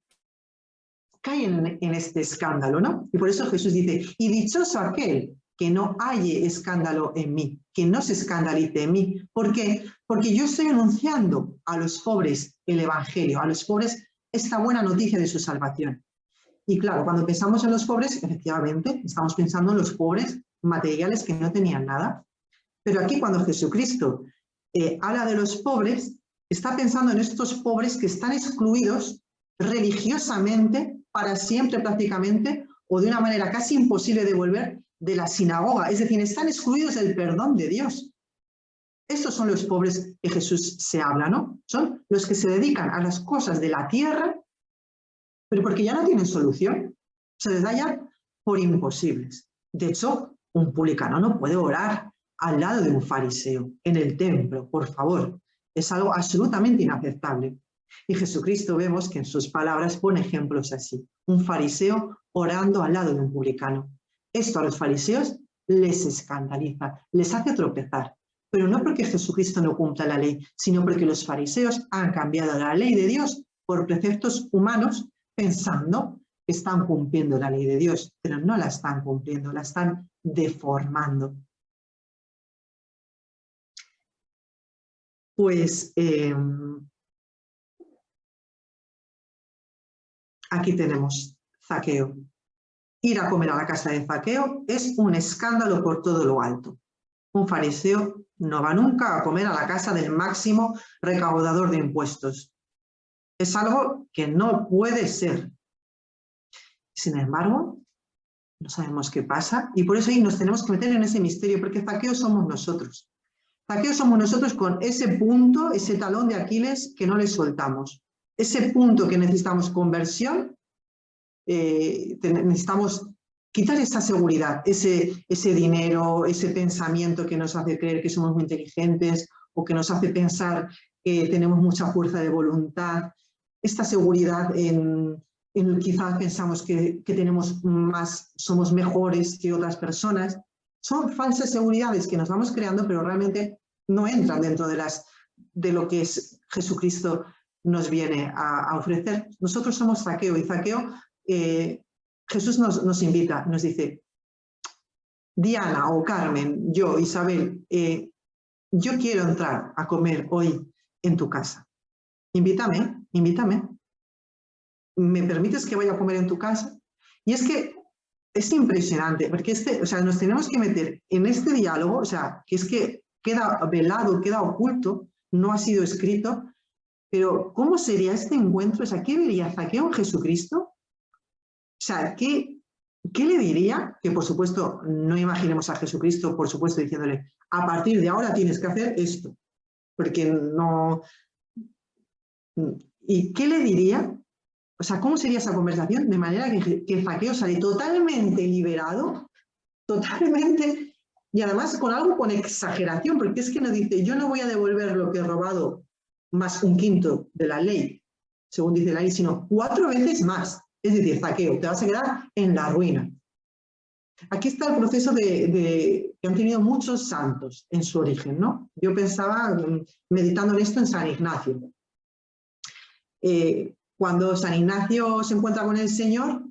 caen en este escándalo, ¿no? Y por eso Jesús dice, y dichoso aquel que no halle escándalo en mí, que no se escandalice en mí. ¿Por qué? Porque yo estoy anunciando a los pobres el evangelio, a los pobres esta buena noticia de su salvación. Y claro, cuando pensamos en los pobres, efectivamente, estamos pensando en los pobres materiales que no tenían nada. Pero aquí cuando Jesucristo habla de los pobres, está pensando en estos pobres que están excluidos religiosamente, para siempre prácticamente, o de una manera casi imposible de volver, de la sinagoga. Es decir, están excluidos del perdón de Dios. Estos son los pobres que Jesús se habla, ¿no? Son los que se dedican a las cosas de la tierra, pero porque ya no tienen solución. Se les da ya por imposibles. De hecho, un publicano no puede orar al lado de un fariseo en el templo, por favor. Es algo absolutamente inaceptable. Y Jesucristo vemos que en sus palabras pone ejemplos así. Un fariseo orando al lado de un publicano. Esto a los fariseos les escandaliza, les hace tropezar. Pero no porque Jesucristo no cumpla la ley, sino porque los fariseos han cambiado la ley de Dios por preceptos humanos, pensando que están cumpliendo la ley de Dios, pero no la están cumpliendo, la están deformando. Pues aquí tenemos Zaqueo. Ir a comer a la casa de Zaqueo es un escándalo por todo lo alto. Un fariseo no va nunca a comer a la casa del máximo recaudador de impuestos. Es algo que no puede ser. Sin embargo, no sabemos qué pasa y por eso ahí nos tenemos que meter en ese misterio, porque Zaqueo somos nosotros. Zaqueo somos nosotros con ese punto, ese talón de Aquiles que no le soltamos. Ese punto que necesitamos conversión, necesitamos quitar esa seguridad, ese dinero, ese pensamiento que nos hace creer que somos muy inteligentes o que nos hace pensar que tenemos mucha fuerza de voluntad. Esta seguridad en quizás pensamos que tenemos más, somos mejores que otras personas. Son falsas seguridades que nos vamos creando, pero realmente no entran dentro de lo que es Jesucristo nos viene a ofrecer. Nosotros somos Zaqueo y Zaqueo, Jesús nos invita, nos dice, Diana o Carmen, yo, Isabel, yo quiero entrar a comer hoy en tu casa. Invítame, invítame. ¿Me permites que vaya a comer en tu casa? Y es que es impresionante, porque nos tenemos que meter en este diálogo, o sea, que es que queda velado, queda oculto, no ha sido escrito, pero ¿cómo sería este encuentro? O sea, ¿qué vería Zaqueo en Jesucristo? O sea, ¿qué le diría? Que por supuesto no imaginemos a Jesucristo, por supuesto, diciéndole, a partir de ahora tienes que hacer esto, porque no... ¿Y qué le diría? O sea, ¿cómo sería esa conversación? De manera que Zaqueo sale totalmente liberado, totalmente, y además con algo con exageración, porque es que nos dice, yo no voy a devolver lo que he robado más un quinto de la ley, según dice la ley, sino 4 veces más. Es decir, Zaqueo, te vas a quedar en la ruina. Aquí está el proceso que han tenido muchos santos en su origen, ¿no? Yo pensaba, meditando en esto, en San Ignacio. Cuando San Ignacio se encuentra con el Señor,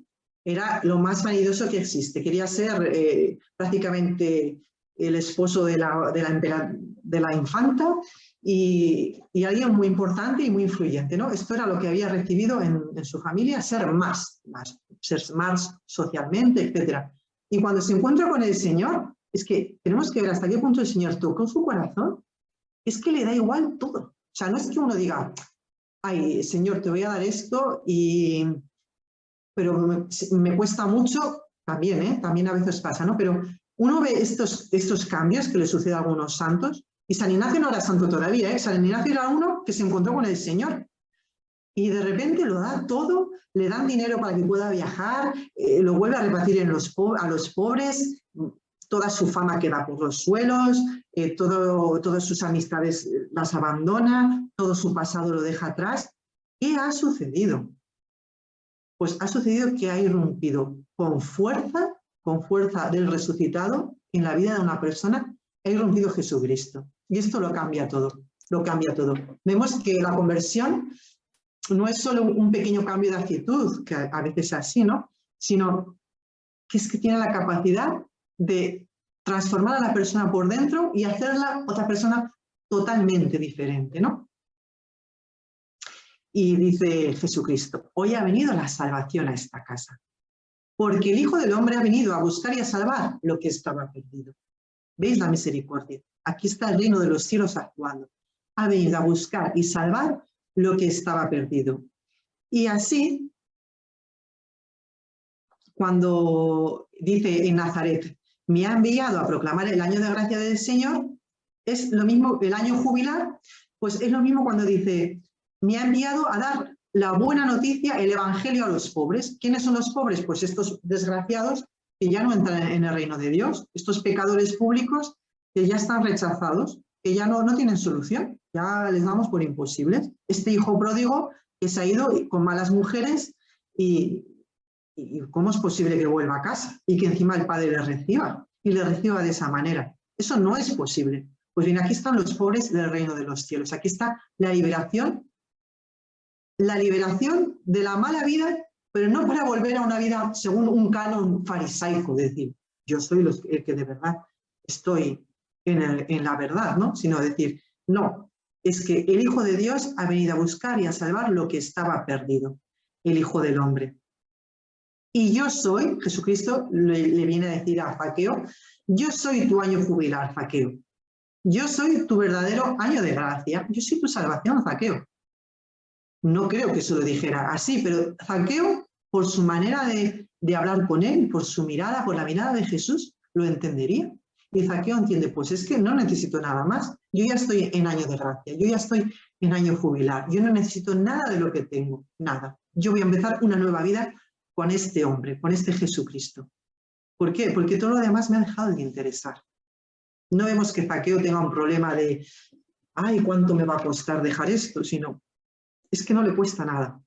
era lo más vanidoso que existe. Quería ser prácticamente el esposo de la infanta y alguien muy importante y muy influyente, ¿no? Esto era lo que había recibido en su familia, ser más socialmente, etc. Y cuando se encuentra con el Señor, es que tenemos que ver hasta qué punto el Señor tocó su corazón, es que le da igual todo. O sea, no es que uno diga, ay, Señor, te voy a dar esto, pero me cuesta mucho, también, también a veces pasa, ¿no? Pero uno ve estos cambios que le suceden a algunos santos, y San Ignacio no era santo todavía, San Ignacio era uno que se encontró con el Señor, y de repente lo da todo, le dan dinero para que pueda viajar, lo vuelve a repartir a los pobres, toda su fama queda por los suelos, todas sus amistades las abandona, todo su pasado lo deja atrás. ¿Qué ha sucedido? Pues ha sucedido que ha irrumpido con fuerza del resucitado en la vida de una persona, ha irrumpido Jesucristo. Y esto lo cambia todo, lo cambia todo. Vemos que la conversión no es solo un pequeño cambio de actitud, que a veces es así, ¿no? Sino que es que tiene la capacidad de transformar a la persona por dentro y hacerla otra persona totalmente diferente, ¿no? Y dice Jesucristo, hoy ha venido la salvación a esta casa, porque el Hijo del Hombre ha venido a buscar y a salvar lo que estaba perdido. ¿Veis la misericordia? Aquí está el reino de los cielos actuando. Ha venido a buscar y salvar lo que estaba perdido. Y así, cuando dice en Nazaret, me ha enviado a proclamar el año de gracia del Señor, es lo mismo, el año jubilar, pues es lo mismo cuando dice, me ha enviado a dar la buena noticia, el evangelio a los pobres. ¿Quiénes son los pobres? Pues estos desgraciados que ya no entran en el reino de Dios, estos pecadores públicos que ya están rechazados, que ya no tienen solución, ya les damos por imposibles. Este hijo pródigo que se ha ido con malas mujeres y ¿cómo es posible que vuelva a casa y que encima el padre le reciba y le reciba de esa manera? Eso no es posible. Pues bien, aquí están los pobres del reino de los cielos. Aquí está la liberación de la mala vida, pero no para volver a una vida según un canon farisaico, decir, yo soy el que de verdad estoy en la verdad, ¿no? Sino decir, no, es que el Hijo de Dios ha venido a buscar y a salvar lo que estaba perdido, el Hijo del Hombre. Y yo soy, Jesucristo le viene a decir a Zaqueo, yo soy tu año jubilar, Zaqueo. Yo soy tu verdadero año de gracia. Yo soy tu salvación, Zaqueo. No creo que se lo dijera así, pero Zaqueo, por su manera de hablar con él, por su mirada, por la mirada de Jesús, lo entendería. Y Zaqueo entiende, pues es que no necesito nada más. Yo ya estoy en año de gracia, yo ya estoy en año jubilar. Yo no necesito nada de lo que tengo, nada. Yo voy a empezar una nueva vida con este hombre, con este Jesucristo. ¿Por qué? Porque todo lo demás me ha dejado de interesar. No vemos que Zaqueo tenga un problema de, ay, ¿cuánto me va a costar dejar esto? Sino, es que no le cuesta nada.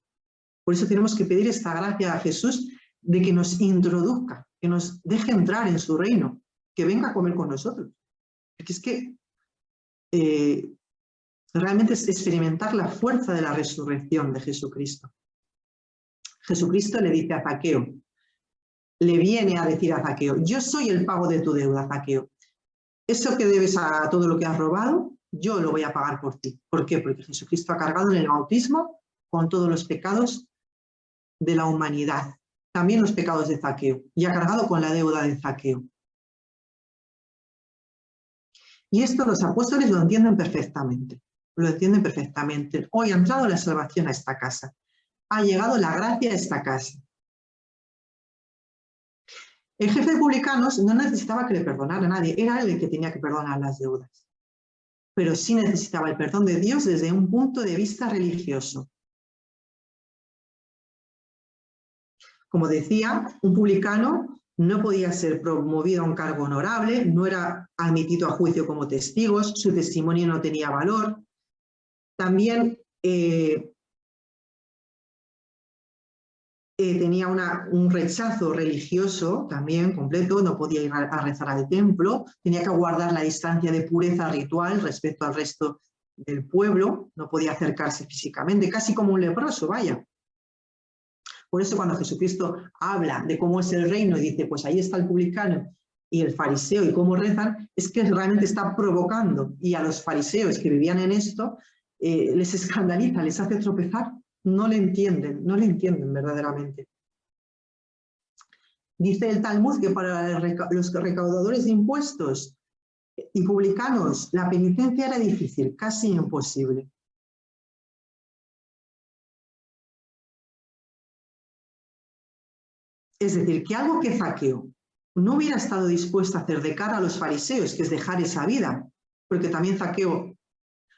Por eso tenemos que pedir esta gracia a Jesús de que nos introduzca, que nos deje entrar en su reino, que venga a comer con nosotros. Porque es que realmente es experimentar la fuerza de la resurrección de Jesucristo. Jesucristo le dice a Zaqueo, le viene a decir a Zaqueo, yo soy el pago de tu deuda, Zaqueo. Eso que debes a todo lo que has robado, yo lo voy a pagar por ti. ¿Por qué? Porque Jesucristo ha cargado en el bautismo con todos los pecados de la humanidad, también los pecados de Zaqueo, y ha cargado con la deuda de Zaqueo. Y esto los apóstoles lo entienden perfectamente, lo entienden perfectamente. Hoy ha entrado la salvación a esta casa, ha llegado la gracia a esta casa. El jefe de publicanos no necesitaba que le perdonara a nadie, era él el que tenía que perdonar las deudas. Pero sí necesitaba el perdón de Dios desde un punto de vista religioso. Como decía, un publicano no podía ser promovido a un cargo honorable, no era admitido a juicio como testigos, su testimonio no tenía valor. También tenía un rechazo religioso también completo, no podía ir a rezar al templo, tenía que guardar la distancia de pureza ritual respecto al resto del pueblo, no podía acercarse físicamente, casi como un leproso, vaya. Por eso cuando Jesucristo habla de cómo es el reino y dice, pues ahí está el publicano y el fariseo y cómo rezan, es que realmente está provocando, y a los fariseos que vivían en esto les escandaliza, les hace tropezar. No le entienden verdaderamente. Dice el Talmud que para los recaudadores de impuestos y publicanos la penitencia era difícil, casi imposible. Es decir, que algo que Zaqueo no hubiera estado dispuesto a hacer de cara a los fariseos, que es dejar esa vida, porque también Zaqueo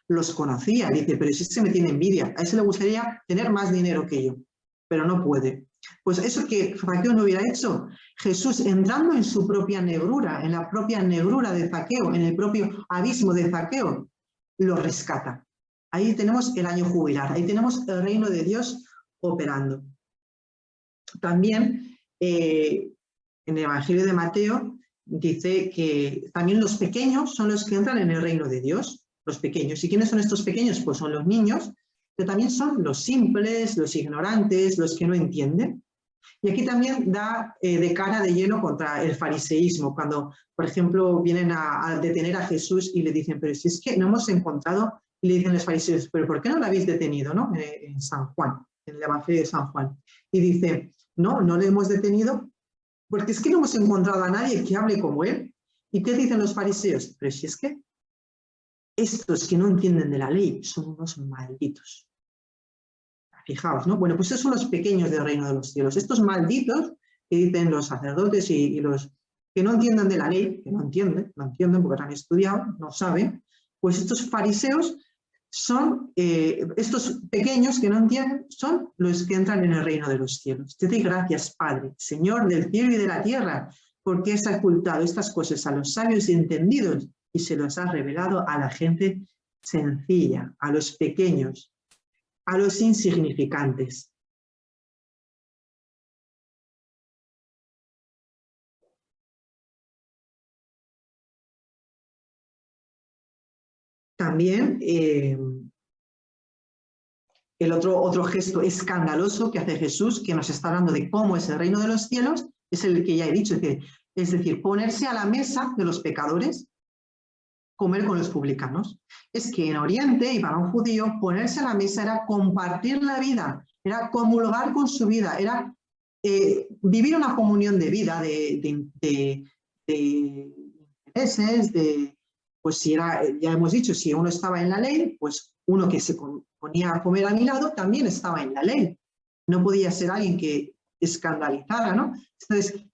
los conocía, dice, pero si se me tiene envidia, a ese le gustaría tener más dinero que yo, pero no puede. Pues eso que Zaqueo no hubiera hecho, Jesús entrando en su propia negrura, en la propia negrura de Zaqueo, en el propio abismo de Zaqueo, lo rescata. Ahí tenemos el año jubilar, ahí tenemos el reino de Dios operando. También en el Evangelio de Mateo dice que también los pequeños son los que entran en el reino de Dios. Los pequeños. ¿Y quiénes son estos pequeños? Pues son los niños, pero también son los simples, los ignorantes, los que no entienden. Y aquí también da de cara de lleno contra el fariseísmo, cuando, por ejemplo, vienen a detener a Jesús y le dicen, pero si es que no hemos encontrado, y le dicen los fariseos, pero ¿por qué no lo habéis detenido, ¿no? En San Juan, en el Evangelio de San Juan. Y dice, no le hemos detenido porque es que no hemos encontrado a nadie que hable como él. ¿Y qué dicen los fariseos? Pero si es que estos que no entienden de la ley son unos malditos. Fijaos, ¿no? Bueno, pues esos son los pequeños del reino de los cielos. Estos malditos que dicen los sacerdotes y los que no entienden de la ley, que no entienden porque no han estudiado, no saben, pues estos fariseos son, estos pequeños que no entienden, son los que entran en el reino de los cielos. Te doy gracias, Padre, Señor del cielo y de la tierra, porque has ocultado estas cosas a los sabios y entendidos y se los has revelado a la gente sencilla, a los pequeños, a los insignificantes. También el otro gesto escandaloso que hace Jesús, que nos está hablando de cómo es el reino de los cielos, es el que ya he dicho, es decir, ponerse a la mesa de los pecadores, comer con los publicanos. Es que en Oriente, y para un judío, ponerse a la mesa era compartir la vida, era comulgar con su vida, era vivir una comunión de vida, de intereses, pues si era, ya hemos dicho, si uno estaba en la ley, pues uno que se ponía a comer a mi lado también estaba en la ley. No podía ser alguien que escandalizara, ¿no? Entonces,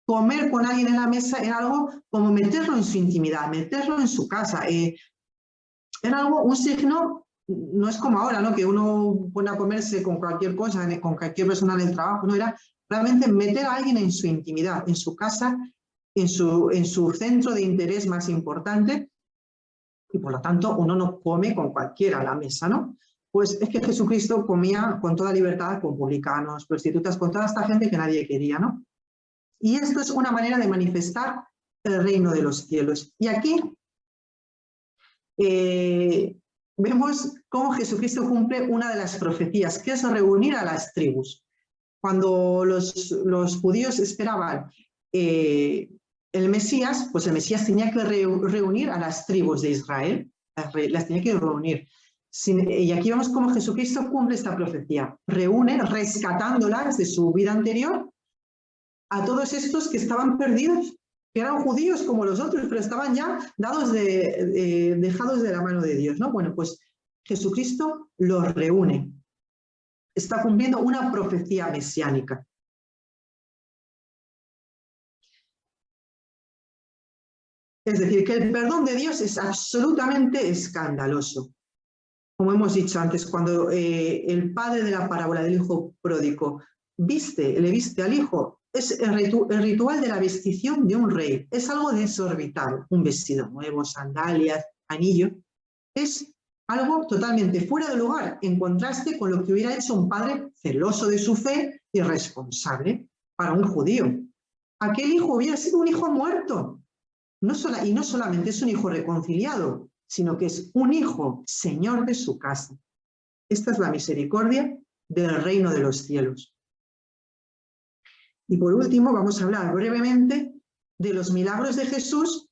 comer con alguien en la mesa era algo como meterlo en su intimidad, meterlo en su casa. Era algo, un signo, no es como ahora, ¿no? Que uno pone a comerse con cualquier cosa, con cualquier persona en el trabajo, no, era realmente meter a alguien en su intimidad, en su casa, en su centro de interés más importante, y por lo tanto uno no come con cualquiera a la mesa, ¿no? Pues es que Jesucristo comía con toda libertad con publicanos, prostitutas, con toda esta gente que nadie quería, ¿no? Y esto es una manera de manifestar el reino de los cielos. Y aquí vemos cómo Jesucristo cumple una de las profecías, que es reunir a las tribus. Cuando los judíos esperaban el Mesías, pues el Mesías tenía que reunir a las tribus de Israel, las tenía que reunir. Y aquí vemos cómo Jesucristo cumple esta profecía, reúne, rescatándolas de su vida anterior, a todos estos que estaban perdidos, que eran judíos como los otros, pero estaban ya dejados de la mano de Dios, ¿no? Bueno, pues Jesucristo los reúne. Está cumpliendo una profecía mesiánica. Es decir, que el perdón de Dios es absolutamente escandaloso. Como hemos dicho antes, cuando el padre de la parábola del hijo pródigo le viste al hijo, es el ritual de la vestición de un rey. Es algo desorbitado, un vestido nuevo, sandalias, anillo. Es algo totalmente fuera de lugar, en contraste con lo que hubiera hecho un padre celoso de su fe y responsable para un judío. Aquel hijo hubiera sido un hijo muerto. Y no solamente es un hijo reconciliado, sino que es un hijo señor de su casa. Esta es la misericordia del reino de los cielos. Y por último, vamos a hablar brevemente de los milagros de Jesús,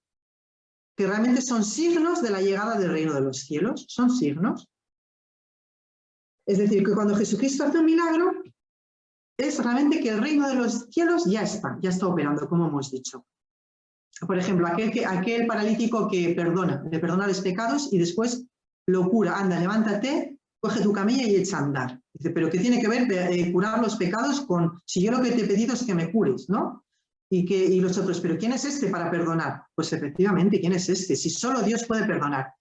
que realmente son signos de la llegada del reino de los cielos. Son signos. Es decir, que cuando Jesucristo hace un milagro, es realmente que el reino de los cielos ya está operando, como hemos dicho. Por ejemplo, aquel paralítico que le perdona los pecados y después lo cura. Anda, levántate, coge tu camilla y echa a andar. Dice, pero ¿qué tiene que ver curar los pecados con, si yo lo que te he pedido es que me cures, ¿no? Y los otros, ¿pero quién es este para perdonar? Pues efectivamente, ¿quién es este? Si solo Dios puede perdonar.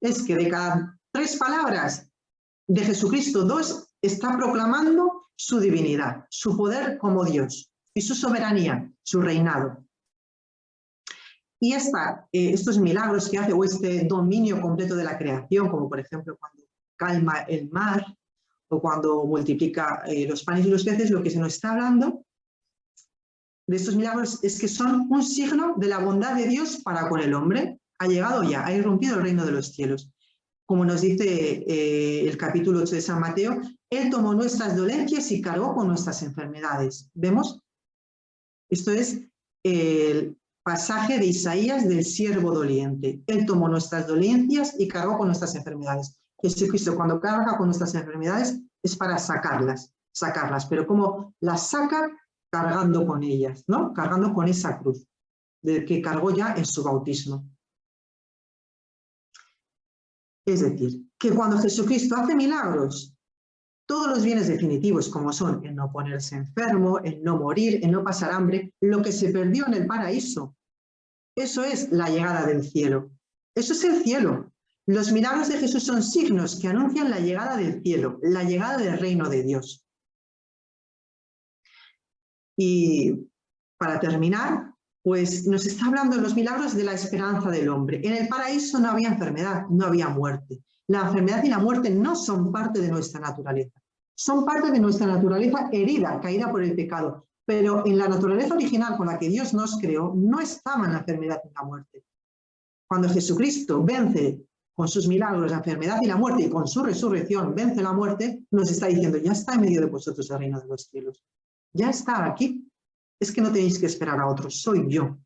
Es que de cada 3 palabras de Jesucristo, 2 está proclamando su divinidad, su poder como Dios y su soberanía, su reinado. Y estos milagros que hace, o este dominio completo de la creación, como por ejemplo cuando calma el mar, o cuando multiplica los panes y los peces, lo que se nos está hablando de estos milagros es que son un signo de la bondad de Dios para con el hombre. Ha llegado ya, ha irrumpido el reino de los cielos. Como nos dice el capítulo 8 de San Mateo, Él tomó nuestras dolencias y cargó con nuestras enfermedades. ¿Vemos? Esto es el pasaje de Isaías del siervo doliente. Él tomó nuestras dolencias y cargó con nuestras enfermedades. Jesucristo, cuando carga con nuestras enfermedades, es para sacarlas. Pero ¿cómo las saca? cargando con ellas, ¿no? Cargando con esa cruz, que cargó ya en su bautismo. Es decir, que cuando Jesucristo hace milagros, todos los bienes definitivos, como son el no ponerse enfermo, el no morir, el no pasar hambre, lo que se perdió en el paraíso, eso es la llegada del cielo. Eso es el cielo. Los milagros de Jesús son signos que anuncian la llegada del cielo, la llegada del reino de Dios. Y para terminar, pues nos está hablando en los milagros de la esperanza del hombre. En el paraíso no había enfermedad, no había muerte. La enfermedad y la muerte no son parte de nuestra naturaleza. Son parte de nuestra naturaleza herida, caída por el pecado. Pero en la naturaleza original con la que Dios nos creó, no estaban la enfermedad y la muerte. Cuando Jesucristo vence con sus milagros la enfermedad y la muerte, y con su resurrección vence la muerte, nos está diciendo, ya está en medio de vosotros el reino de los cielos. Ya está aquí. Es que no tenéis que esperar a otros, soy yo.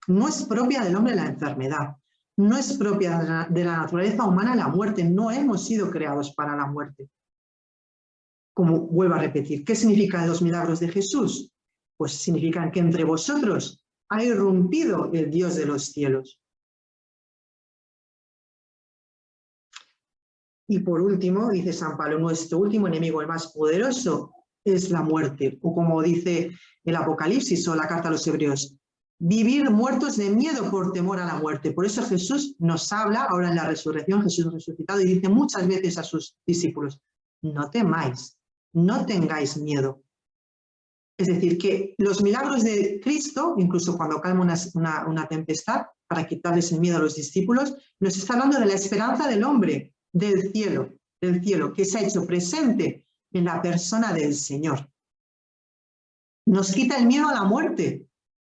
No es propia del hombre la enfermedad. No es propia de la naturaleza humana la muerte. No hemos sido creados para la muerte. Como vuelvo a repetir, ¿qué significan los milagros de Jesús? Pues significan que entre vosotros ha irrumpido el Dios de los cielos. Y por último, dice San Pablo, nuestro último enemigo, el más poderoso, es la muerte. O como dice el Apocalipsis o la carta a los Hebreos, vivir muertos de miedo por temor a la muerte. Por eso Jesús nos habla, ahora en la resurrección, Jesús resucitado, y dice muchas veces a sus discípulos, no temáis, no tengáis miedo. Es decir, que los milagros de Cristo, incluso cuando calma una tempestad, para quitarles el miedo a los discípulos, nos está hablando de la esperanza del hombre, del cielo, que se ha hecho presente en la persona del Señor. Nos quita el miedo a la muerte,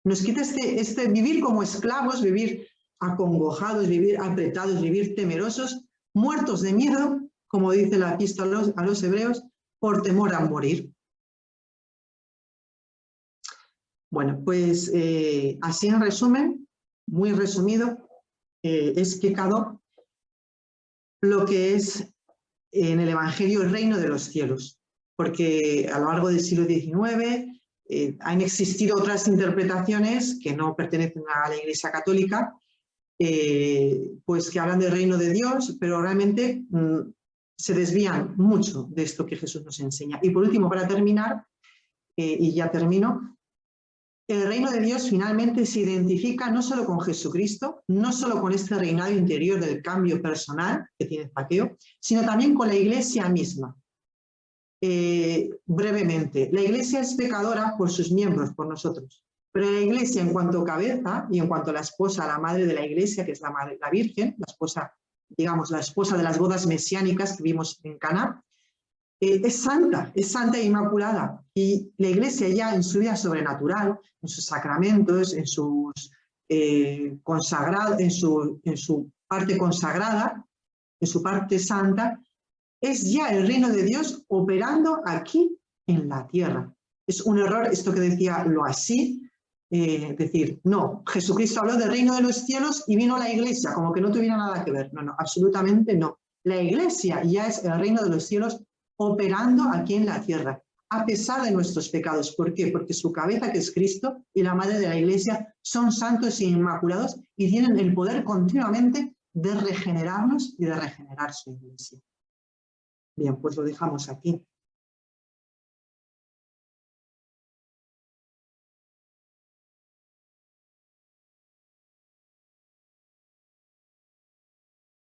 nos quita este vivir como esclavos, vivir acongojados, vivir apretados, vivir temerosos, muertos de miedo, como dice la epístola a los Hebreos, por temor a morir. Bueno, pues así en resumen, muy resumido, he explicado lo que es en el Evangelio el reino de los cielos, porque a lo largo del siglo XIX han existido otras interpretaciones que no pertenecen a la Iglesia Católica, pues que hablan del reino de Dios, pero realmente se desvían mucho de esto que Jesús nos enseña. Y por último, para terminar, y ya termino, el reino de Dios finalmente se identifica no solo con Jesucristo, no solo con este reinado interior del cambio personal que tiene Zaqueo, sino también con la Iglesia misma. Brevemente, la Iglesia es pecadora por sus miembros, por nosotros, pero la Iglesia en cuanto cabeza y en cuanto a la esposa, la madre de la Iglesia, que es la Virgen, la esposa, digamos, la esposa de las bodas mesiánicas que vimos en Caná, es santa e inmaculada. Y la Iglesia ya en su vida sobrenatural, en sus sacramentos, en sus consagrados, en su parte consagrada, en su parte santa, es ya el reino de Dios operando aquí en la tierra. Es un error esto que decía lo así, decir, no, Jesucristo habló del reino de los cielos y vino la Iglesia, como que no tuviera nada que ver. No, no, absolutamente no. La Iglesia ya es el reino de los cielos operando aquí en la tierra, a pesar de nuestros pecados. ¿Por qué? Porque su cabeza, que es Cristo, y la madre de la Iglesia son santos e inmaculados y tienen el poder continuamente de regenerarnos y de regenerar su Iglesia. Bien, pues lo dejamos aquí.